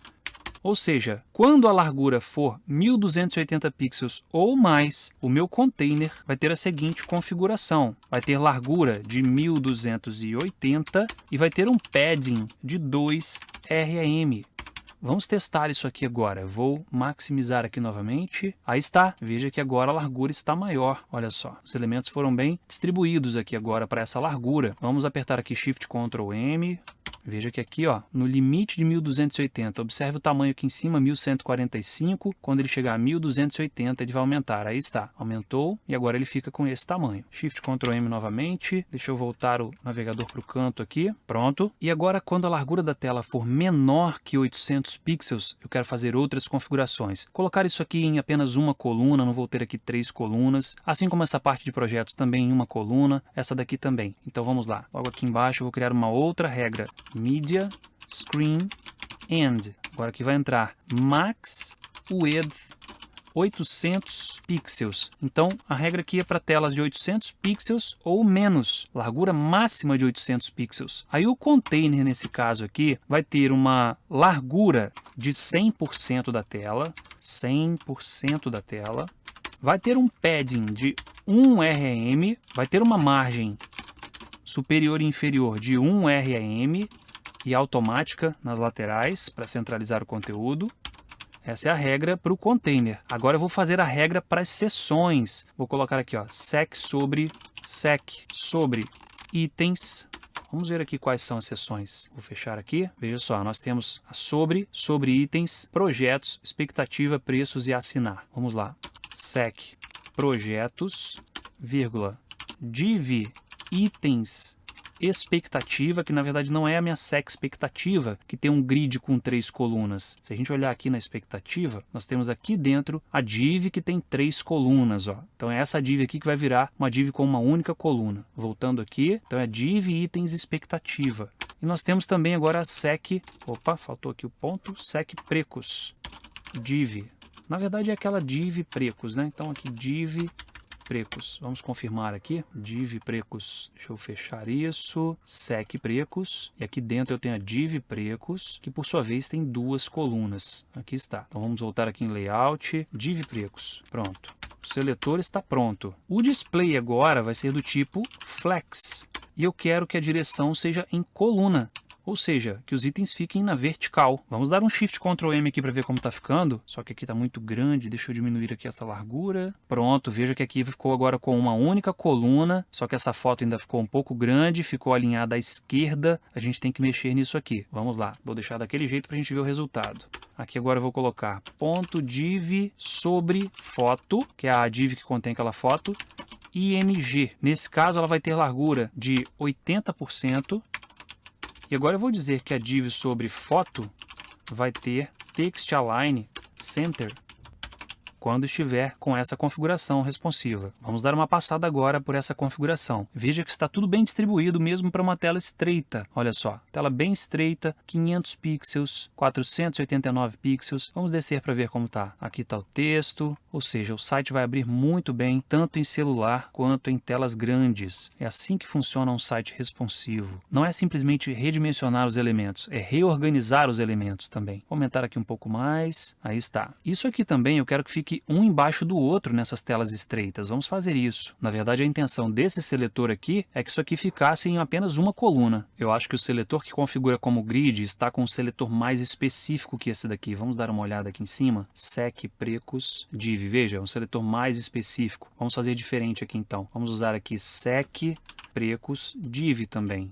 ou seja, quando a largura for 1280 pixels ou mais, o meu container vai ter a seguinte configuração. Vai ter largura de 1280 e vai ter um padding de 2 rem. Vamos testar isso aqui agora. Vou maximizar aqui novamente. Aí está. Veja que agora a largura está maior. Olha só. Os elementos foram bem distribuídos aqui agora para essa largura. Vamos apertar aqui Shift Ctrl M. Veja que aqui, ó, no limite de 1280, observe o tamanho aqui em cima, 1145. Quando ele chegar a 1280, ele vai aumentar. Aí está. Aumentou e agora ele fica com esse tamanho. Shift Ctrl M novamente. Deixa eu voltar o navegador para o canto aqui. Pronto. E agora, quando a largura da tela for menor que 800 pixels, eu quero fazer outras configurações. Colocar isso aqui em apenas uma coluna, não vou ter aqui 3 colunas. Assim como essa parte de projetos também em uma coluna, essa daqui também. Então vamos lá. Logo aqui embaixo eu vou criar uma outra regra. Media Screen End. Agora aqui vai entrar Max Width 800 pixels. Então a regra aqui é para telas de 800 pixels ou menos. Largura máxima de 800 pixels. Aí o container nesse caso aqui vai ter uma largura de 100% da tela. 100% da tela. Vai ter um padding de 1 rem. Vai ter uma margem superior e inferior de 1 rem. E automática nas laterais para centralizar o conteúdo. Essa é a regra para o container. Agora eu vou fazer a regra para as seções. Vou colocar aqui, ó, sec sobre itens. Vamos ver aqui quais são as seções. Vou fechar aqui. Veja só, nós temos a sobre itens, projetos, expectativa, preços e assinar. Vamos lá. Sec projetos, vírgula, div itens expectativa, que na verdade não é a minha sec expectativa, que tem um grid com 3 colunas. Se a gente olhar aqui na expectativa, nós temos aqui dentro a div que tem 3 colunas. Ó. Então é essa div aqui que vai virar uma div com uma única coluna. Voltando aqui, então é div itens expectativa. E nós temos também agora a sec, faltou aqui o ponto, sec precos, div. Na verdade é aquela div precos, né? Então aqui div precos. Vamos confirmar aqui. Div precos. Deixa eu fechar isso. Sec precos. E aqui dentro eu tenho a div precos, que por sua vez tem 2 colunas. Aqui está. Então vamos voltar aqui em layout. Div precos. Pronto. O seletor está pronto. O display agora vai ser do tipo flex. E eu quero que a direção seja em coluna. Ou seja, que os itens fiquem na vertical. Vamos dar um Shift Ctrl M aqui para ver como está ficando. Só que aqui está muito grande. Deixa eu diminuir aqui essa largura. Pronto, veja que aqui ficou agora com uma única coluna. Só que essa foto ainda ficou um pouco grande. Ficou alinhada à esquerda. A gente tem que mexer nisso aqui. Vamos lá. Vou deixar daquele jeito para a gente ver o resultado. Aqui agora eu vou colocar ponto div sobre foto, que é a div que contém aquela foto, img. Nesse caso ela vai ter largura de 80%. E agora eu vou dizer que a div sobre foto vai ter text align center quando estiver com essa configuração responsiva. Vamos dar uma passada agora por essa configuração. Veja que está tudo bem distribuído mesmo para uma tela estreita. Olha só, tela bem estreita, 500 pixels, 489 pixels. Vamos descer para ver como está. Aqui está o texto, ou seja, o site vai abrir muito bem, tanto em celular quanto em telas grandes. É assim que funciona um site responsivo. Não é simplesmente redimensionar os elementos, é reorganizar os elementos também. Vou aumentar aqui um pouco mais. Aí está. Isso aqui também eu quero que fique um embaixo do outro nessas telas estreitas. Vamos fazer isso. Na verdade, a intenção desse seletor aqui é que isso aqui ficasse em apenas uma coluna. Eu acho que o seletor que configura como grid está com um seletor mais específico que esse daqui. Vamos dar uma olhada aqui em cima. Sec Precos Div. Veja, é um seletor mais específico. Vamos fazer diferente aqui então. Vamos usar aqui Sec Precos Div também.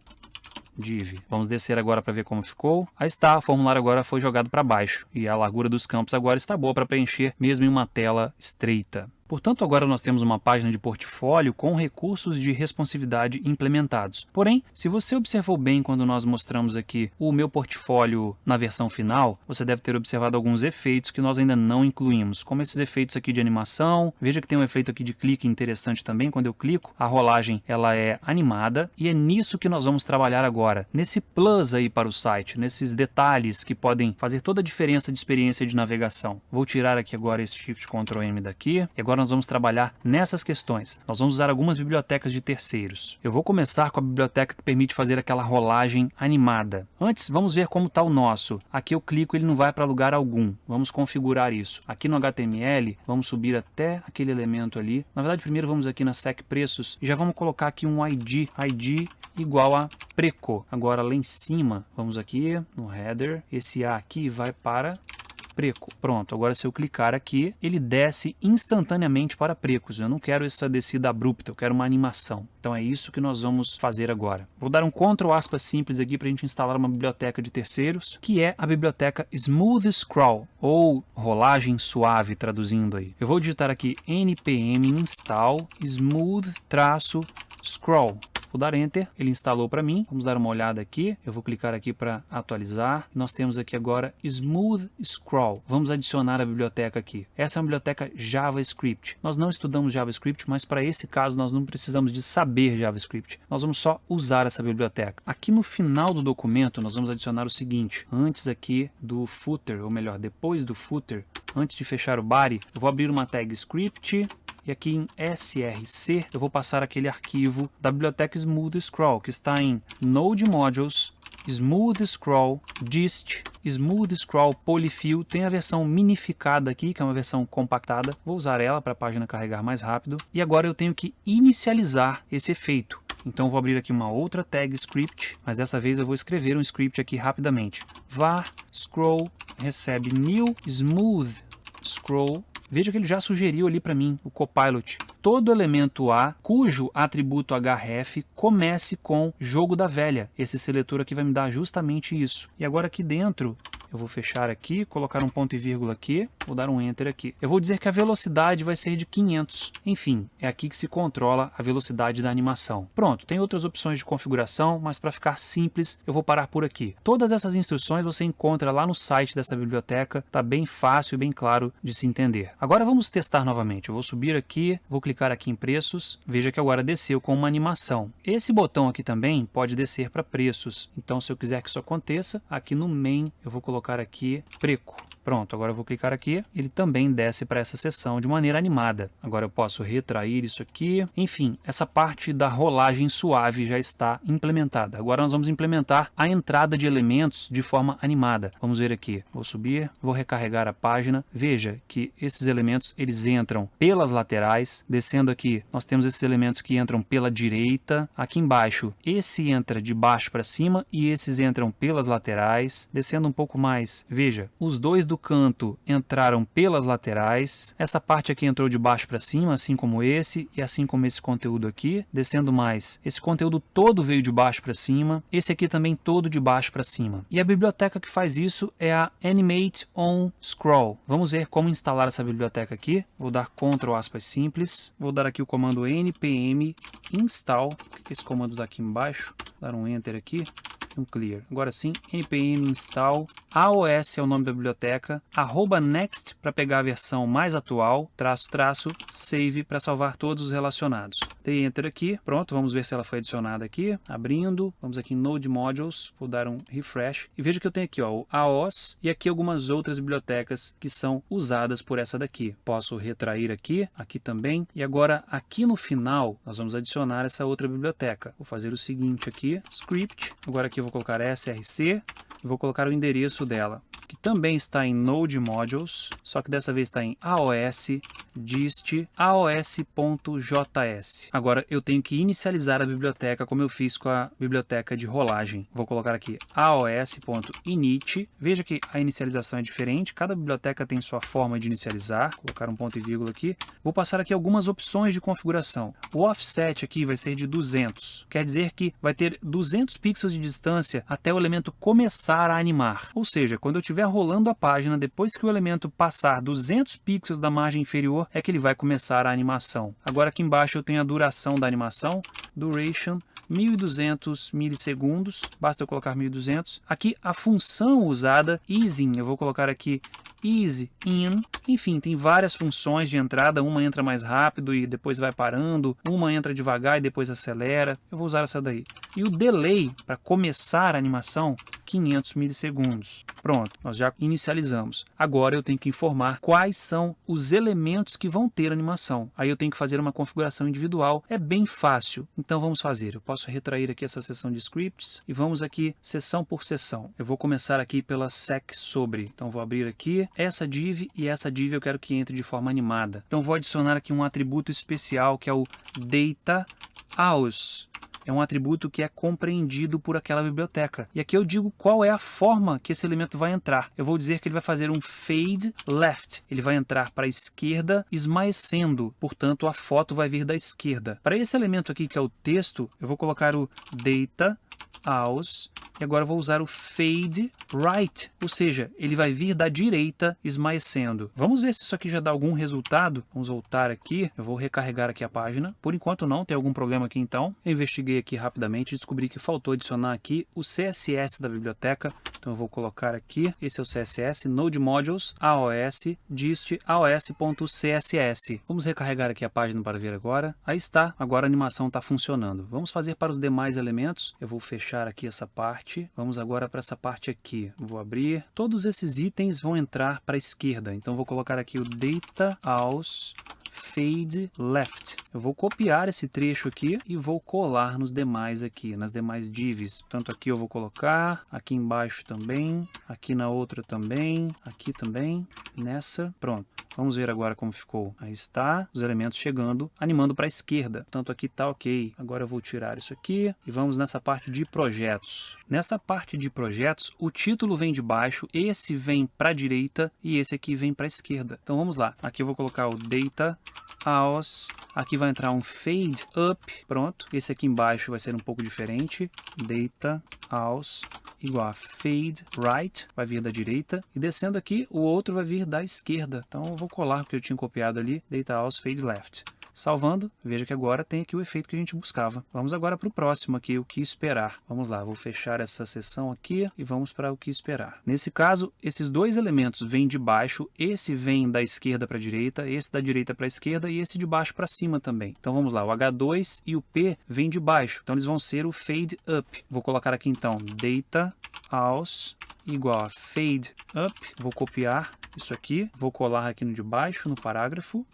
Div. Vamos descer agora para ver como ficou. Aí está, o formulário agora foi jogado para baixo e a largura dos campos agora está boa para preencher mesmo em uma tela estreita. Portanto, agora nós temos uma página de portfólio com recursos de responsividade implementados. Porém, se você observou bem quando nós mostramos aqui o meu portfólio na versão final, você deve ter observado alguns efeitos que nós ainda não incluímos, como esses efeitos aqui de animação. Veja que tem um efeito aqui de clique interessante também. Quando eu clico, a rolagem ela é animada e é nisso que nós vamos trabalhar agora, nesse plus aí para o site, nesses detalhes que podem fazer toda a diferença de experiência de navegação. Vou tirar aqui agora esse Shift Ctrl M daqui e agora nós vamos trabalhar nessas questões. Nós vamos usar algumas bibliotecas de terceiros. Eu vou começar com a biblioteca que permite fazer aquela rolagem animada. Antes, vamos ver como está o nosso. Aqui eu clico, ele não vai para lugar algum. Vamos configurar isso. Aqui no HTML, vamos subir até aquele elemento ali. Na verdade, primeiro vamos aqui na Sec Preços e já vamos colocar aqui um ID igual a Preco. Agora lá em cima, vamos aqui no header. Esse A aqui vai para Preco. Pronto, agora se eu clicar aqui, ele desce instantaneamente para Precos. Eu não quero essa descida abrupta, eu quero uma animação. Então é isso que nós vamos fazer agora. Vou dar um Ctrl aspas simples aqui para a gente instalar uma biblioteca de terceiros, que é a biblioteca Smooth Scroll, ou rolagem suave, traduzindo aí. Eu vou digitar aqui npm install smooth-scroll. Vou dar Enter, ele instalou para mim. Vamos dar uma olhada aqui. Eu vou clicar aqui para atualizar. Nós temos aqui agora Smooth Scroll. Vamos adicionar a biblioteca aqui. Essa é uma biblioteca JavaScript. Nós não estudamos JavaScript, mas para esse caso nós não precisamos de saber JavaScript. Nós vamos só usar essa biblioteca. Aqui no final do documento nós vamos adicionar o seguinte. Antes aqui do footer, ou melhor, depois do footer, antes de fechar o body, eu vou abrir uma tag script. E aqui em src eu vou passar aquele arquivo da biblioteca Smooth Scroll, que está em Node Modules, Smooth Scroll, Dist, Smooth Scroll Polyfill. Tem a versão minificada aqui, que é uma versão compactada. Vou usar ela para a página carregar mais rápido. E agora eu tenho que inicializar esse efeito. Então vou abrir aqui uma outra tag script, mas dessa vez eu vou escrever um script aqui rapidamente. var scroll recebe new smooth scroll. Veja que ele já sugeriu ali para mim, o Copilot. Todo elemento A, cujo atributo href comece com jogo da velha. Esse seletor aqui vai me dar justamente isso. E agora aqui dentro, eu vou fechar aqui, colocar um ponto e vírgula aqui, vou dar um Enter aqui. Eu vou dizer que a velocidade vai ser de 500. Enfim, é aqui que se controla a velocidade da animação. Pronto, tem outras opções de configuração, mas para ficar simples, eu vou parar por aqui. Todas essas instruções você encontra lá no site dessa biblioteca, tá bem fácil e bem claro de se entender. Agora vamos testar novamente. Eu vou subir aqui, vou clicar aqui em preços, veja que agora desceu com uma animação. Esse botão aqui também pode descer para preços. Então, se eu quiser que isso aconteça, aqui no main eu vou colocar aqui Preco. Pronto, agora eu vou clicar aqui, ele também desce para essa seção de maneira animada. Agora eu posso retrair isso aqui. Enfim, essa parte da rolagem suave já está implementada. Agora nós vamos implementar a entrada de elementos de forma animada. Vamos ver aqui. Vou subir, vou recarregar a página. Veja que esses elementos, eles entram pelas laterais. Descendo aqui, nós temos esses elementos que entram pela direita. Aqui embaixo, esse entra de baixo para cima e esses entram pelas laterais. Descendo um pouco mais, veja, os dois do canto entraram pelas laterais. Essa parte aqui entrou de baixo para cima, assim como esse e assim como esse conteúdo aqui. Descendo mais, esse conteúdo todo veio de baixo para cima. Esse aqui também todo de baixo para cima. E a biblioteca que faz isso é a Animate on Scroll. Vamos ver como instalar essa biblioteca aqui. Vou dar Ctrl aspas simples. Vou dar aqui o comando npm install. Esse comando daqui embaixo. Dar um Enter aqui. e um clear. Agora sim, npm install aos é o nome da biblioteca, @next para pegar a versão mais atual, --save para salvar todos os relacionados. Dei enter aqui, pronto, vamos ver se ela foi adicionada aqui, abrindo, vamos aqui em Node Modules, vou dar um refresh e veja que eu tenho aqui ó, o aos e aqui algumas outras bibliotecas que são usadas por essa daqui. Posso retrair aqui, aqui também, e agora aqui no final nós vamos adicionar essa outra biblioteca. Vou fazer o seguinte aqui, script, agora aqui eu vou colocar src e vou colocar o endereço dela, que também está em Node Modules, só que dessa vez está em aos dist aos.js. Agora eu tenho que inicializar a biblioteca como eu fiz com a biblioteca de rolagem. Vou colocar aqui aos.init. Veja que a inicialização é diferente, cada biblioteca tem sua forma de inicializar. Vou colocar um ponto e vírgula aqui. Vou passar aqui algumas opções de configuração. O offset aqui vai ser de 200, quer dizer que vai ter 200 pixels de distância até o elemento começar a animar. Ou seja, quando eu estiver rolando a página, depois que o elemento passar 200 pixels da margem inferior, é que ele vai começar a animação. Agora aqui embaixo eu tenho a duração da animação, duration 1200 milissegundos, basta eu colocar 1200. Aqui a função usada, easing, eu vou colocar aqui easy in. Enfim, tem várias funções de entrada, uma entra mais rápido e depois vai parando, uma entra devagar e depois acelera. Eu vou usar essa daí. E o delay para começar a animação, 500 milissegundos. Pronto, nós já inicializamos. Agora eu tenho que informar quais são os elementos que vão ter animação. Aí eu tenho que fazer uma configuração individual. É bem fácil. Então vamos fazer. Eu posso retrair aqui essa seção de scripts e vamos aqui seção por seção. Eu vou começar aqui pela sec sobre. Então vou abrir aqui essa div e essa div eu quero que entre de forma animada. Então vou adicionar aqui um atributo especial que é o data_aus. É um atributo que é compreendido por aquela biblioteca. E aqui eu digo qual é a forma que esse elemento vai entrar. Eu vou dizer que ele vai fazer um fade left. Ele vai entrar para a esquerda esmaecendo. Portanto, a foto vai vir da esquerda. Para esse elemento aqui que é o texto, eu vou colocar o data_aus. E agora eu vou usar o fade right, ou seja, ele vai vir da direita esmaecendo. Vamos ver se isso aqui já dá algum resultado. Vamos voltar aqui, eu vou recarregar aqui a página. Por enquanto não, tem algum problema aqui então. Eu investiguei aqui rapidamente e descobri que faltou adicionar aqui o CSS da biblioteca. Então eu vou colocar aqui, esse é o CSS, Node Modules, aos, dist aos.css. Vamos recarregar aqui a página para ver agora. Aí está, agora a animação está funcionando. Vamos fazer para os demais elementos. Eu vou fechar aqui essa parte. Vamos agora para essa parte aqui. Vou abrir. Todos esses itens vão entrar para a esquerda. Então vou colocar aqui o data_aus fade left. Eu vou copiar esse trecho aqui e vou colar nos demais aqui, nas demais divs. Portanto, aqui eu vou colocar, aqui embaixo também, aqui na outra também, aqui também, nessa. Pronto. Vamos ver agora como ficou. Aí está, os elementos chegando, animando para a esquerda. Portanto, aqui está ok. Agora eu vou tirar isso aqui e vamos nessa parte de projetos. Nessa parte de projetos, o título vem de baixo, esse vem para a direita e esse aqui vem para a esquerda. Então vamos lá. Aqui eu vou colocar o data_aus. Aqui vai entrar um fade up. Pronto. Esse aqui embaixo vai ser um pouco diferente. Data_aus igual a fade right, vai vir da direita, e descendo aqui, o outro vai vir da esquerda. Então eu vou colar o que eu tinha copiado ali, data_aus fade left. Salvando, veja que agora tem aqui o efeito que a gente buscava. Vamos agora para o próximo aqui, o que esperar. Vamos lá, vou fechar essa seção aqui e vamos para o que esperar. Nesse caso, esses dois elementos vêm de baixo, esse vem da esquerda para a direita, esse da direita para a esquerda e esse de baixo para cima também. Então vamos lá, o H2 e o P vêm de baixo, então eles vão ser o fade up. Vou colocar aqui então, data_aus igual a fade up. Vou copiar isso aqui, vou colar aqui no de baixo, no parágrafo.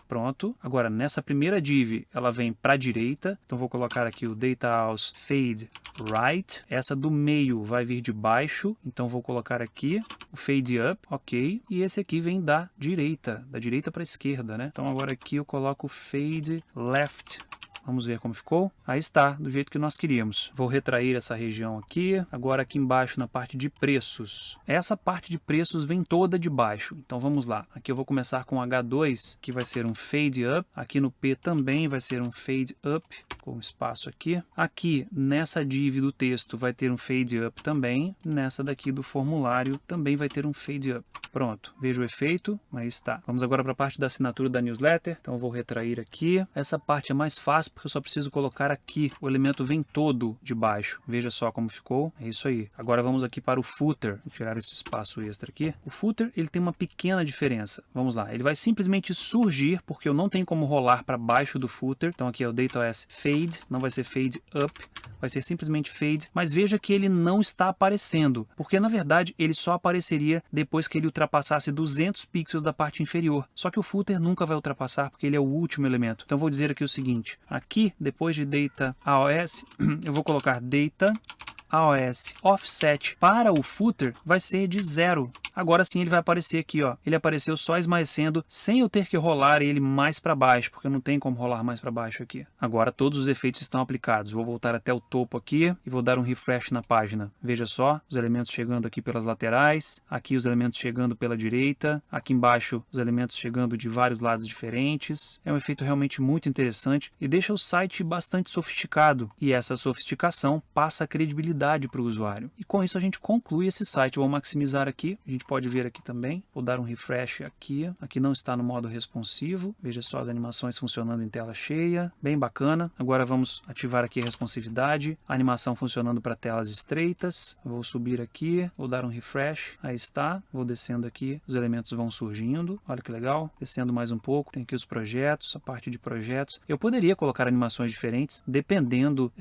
Pronto. Agora, nessa primeira div, ela vem para a direita. Então, vou colocar aqui o data_aus fade right. Essa do meio vai vir de baixo. Então, vou colocar aqui o fade up. Ok. E esse aqui vem da direita para a esquerda, né? Então, agora aqui eu coloco fade left. Vamos ver como ficou. Aí está, do jeito que nós queríamos. Vou retrair essa região aqui. Agora aqui embaixo na parte de preços. Essa parte de preços vem toda de baixo. Então vamos lá. Aqui eu vou começar com H2, que vai ser um fade up. Aqui no P também vai ser um fade up, com espaço aqui. Aqui nessa div do texto vai ter um fade up também. Nessa daqui do formulário também vai ter um fade up. Pronto, veja o efeito. Aí está. Vamos agora para a parte da assinatura da newsletter. Então eu vou retrair aqui. Essa parte é mais fácil porque eu só preciso colocar aqui. O elemento vem todo de baixo. Veja só como ficou. É isso aí. Agora vamos aqui para o footer. Vou tirar esse espaço extra aqui. O footer, ele tem uma pequena diferença. Vamos lá. Ele vai simplesmente surgir, porque eu não tenho como rolar para baixo do footer. Então aqui é o DataOS Fade, não vai ser Fade Up, vai ser simplesmente Fade. Mas veja que ele não está aparecendo, porque na verdade ele só apareceria depois que ele ultrapassasse 200 pixels da parte inferior. Só que o footer nunca vai ultrapassar, porque ele é o último elemento. Então eu vou dizer aqui o seguinte, aqui depois de DataOS, eu vou colocar DataOS Offset para o footer vai ser de 0. Agora sim ele vai aparecer aqui, ó. Ele apareceu só esmaecendo, sem eu ter que rolar ele mais para baixo, porque eu não tenho como rolar mais para baixo aqui. Agora todos os efeitos estão aplicados. Vou voltar até o topo aqui e vou dar um refresh na página. Veja só, os elementos chegando aqui pelas laterais, aqui os elementos chegando pela direita, aqui embaixo os elementos chegando de vários lados diferentes. É um efeito realmente muito interessante e deixa o site bastante sofisticado. E essa sofisticação passa a credibilidade para o usuário. E com isso a gente conclui esse site. Eu vou maximizar aqui, a gente pode ver aqui também. Vou dar um refresh aqui. Aqui não está no modo responsivo. Veja só as animações funcionando em tela cheia. Bem bacana. Agora vamos ativar aqui a responsividade. A animação funcionando para telas estreitas. Vou subir aqui. Vou dar um refresh. Aí está. Vou descendo aqui. Os elementos vão surgindo. Olha que legal. Descendo mais um pouco. Tem aqui os projetos. A parte de projetos. Eu poderia colocar animações diferentes dependendo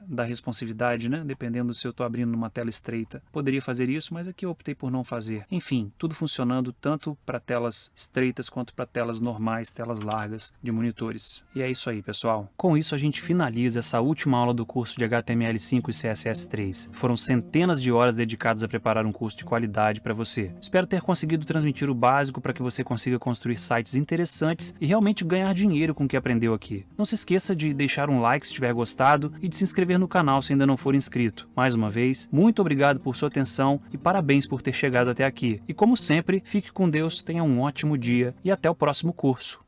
da responsividade, né? Dependendo se eu estou abrindo numa tela estreita. Poderia fazer isso, mas aqui eu optei por não fazer. Enfim, tudo funcionando tanto para telas estreitas quanto para telas normais, telas largas de monitores. E é isso aí, pessoal. Com isso a gente finaliza essa última aula do curso de HTML5 e CSS3. Foram centenas de horas dedicadas a preparar um curso de qualidade para você. Espero ter conseguido transmitir o básico para que você consiga construir sites interessantes e realmente ganhar dinheiro com o que aprendeu aqui. Não se esqueça de deixar um like se tiver gostado e de se inscrever no canal se ainda não for inscrito. Mais uma vez, muito obrigado por sua atenção e parabéns por ter chegado até aqui. E como sempre, fique com Deus, tenha um ótimo dia e até o próximo curso.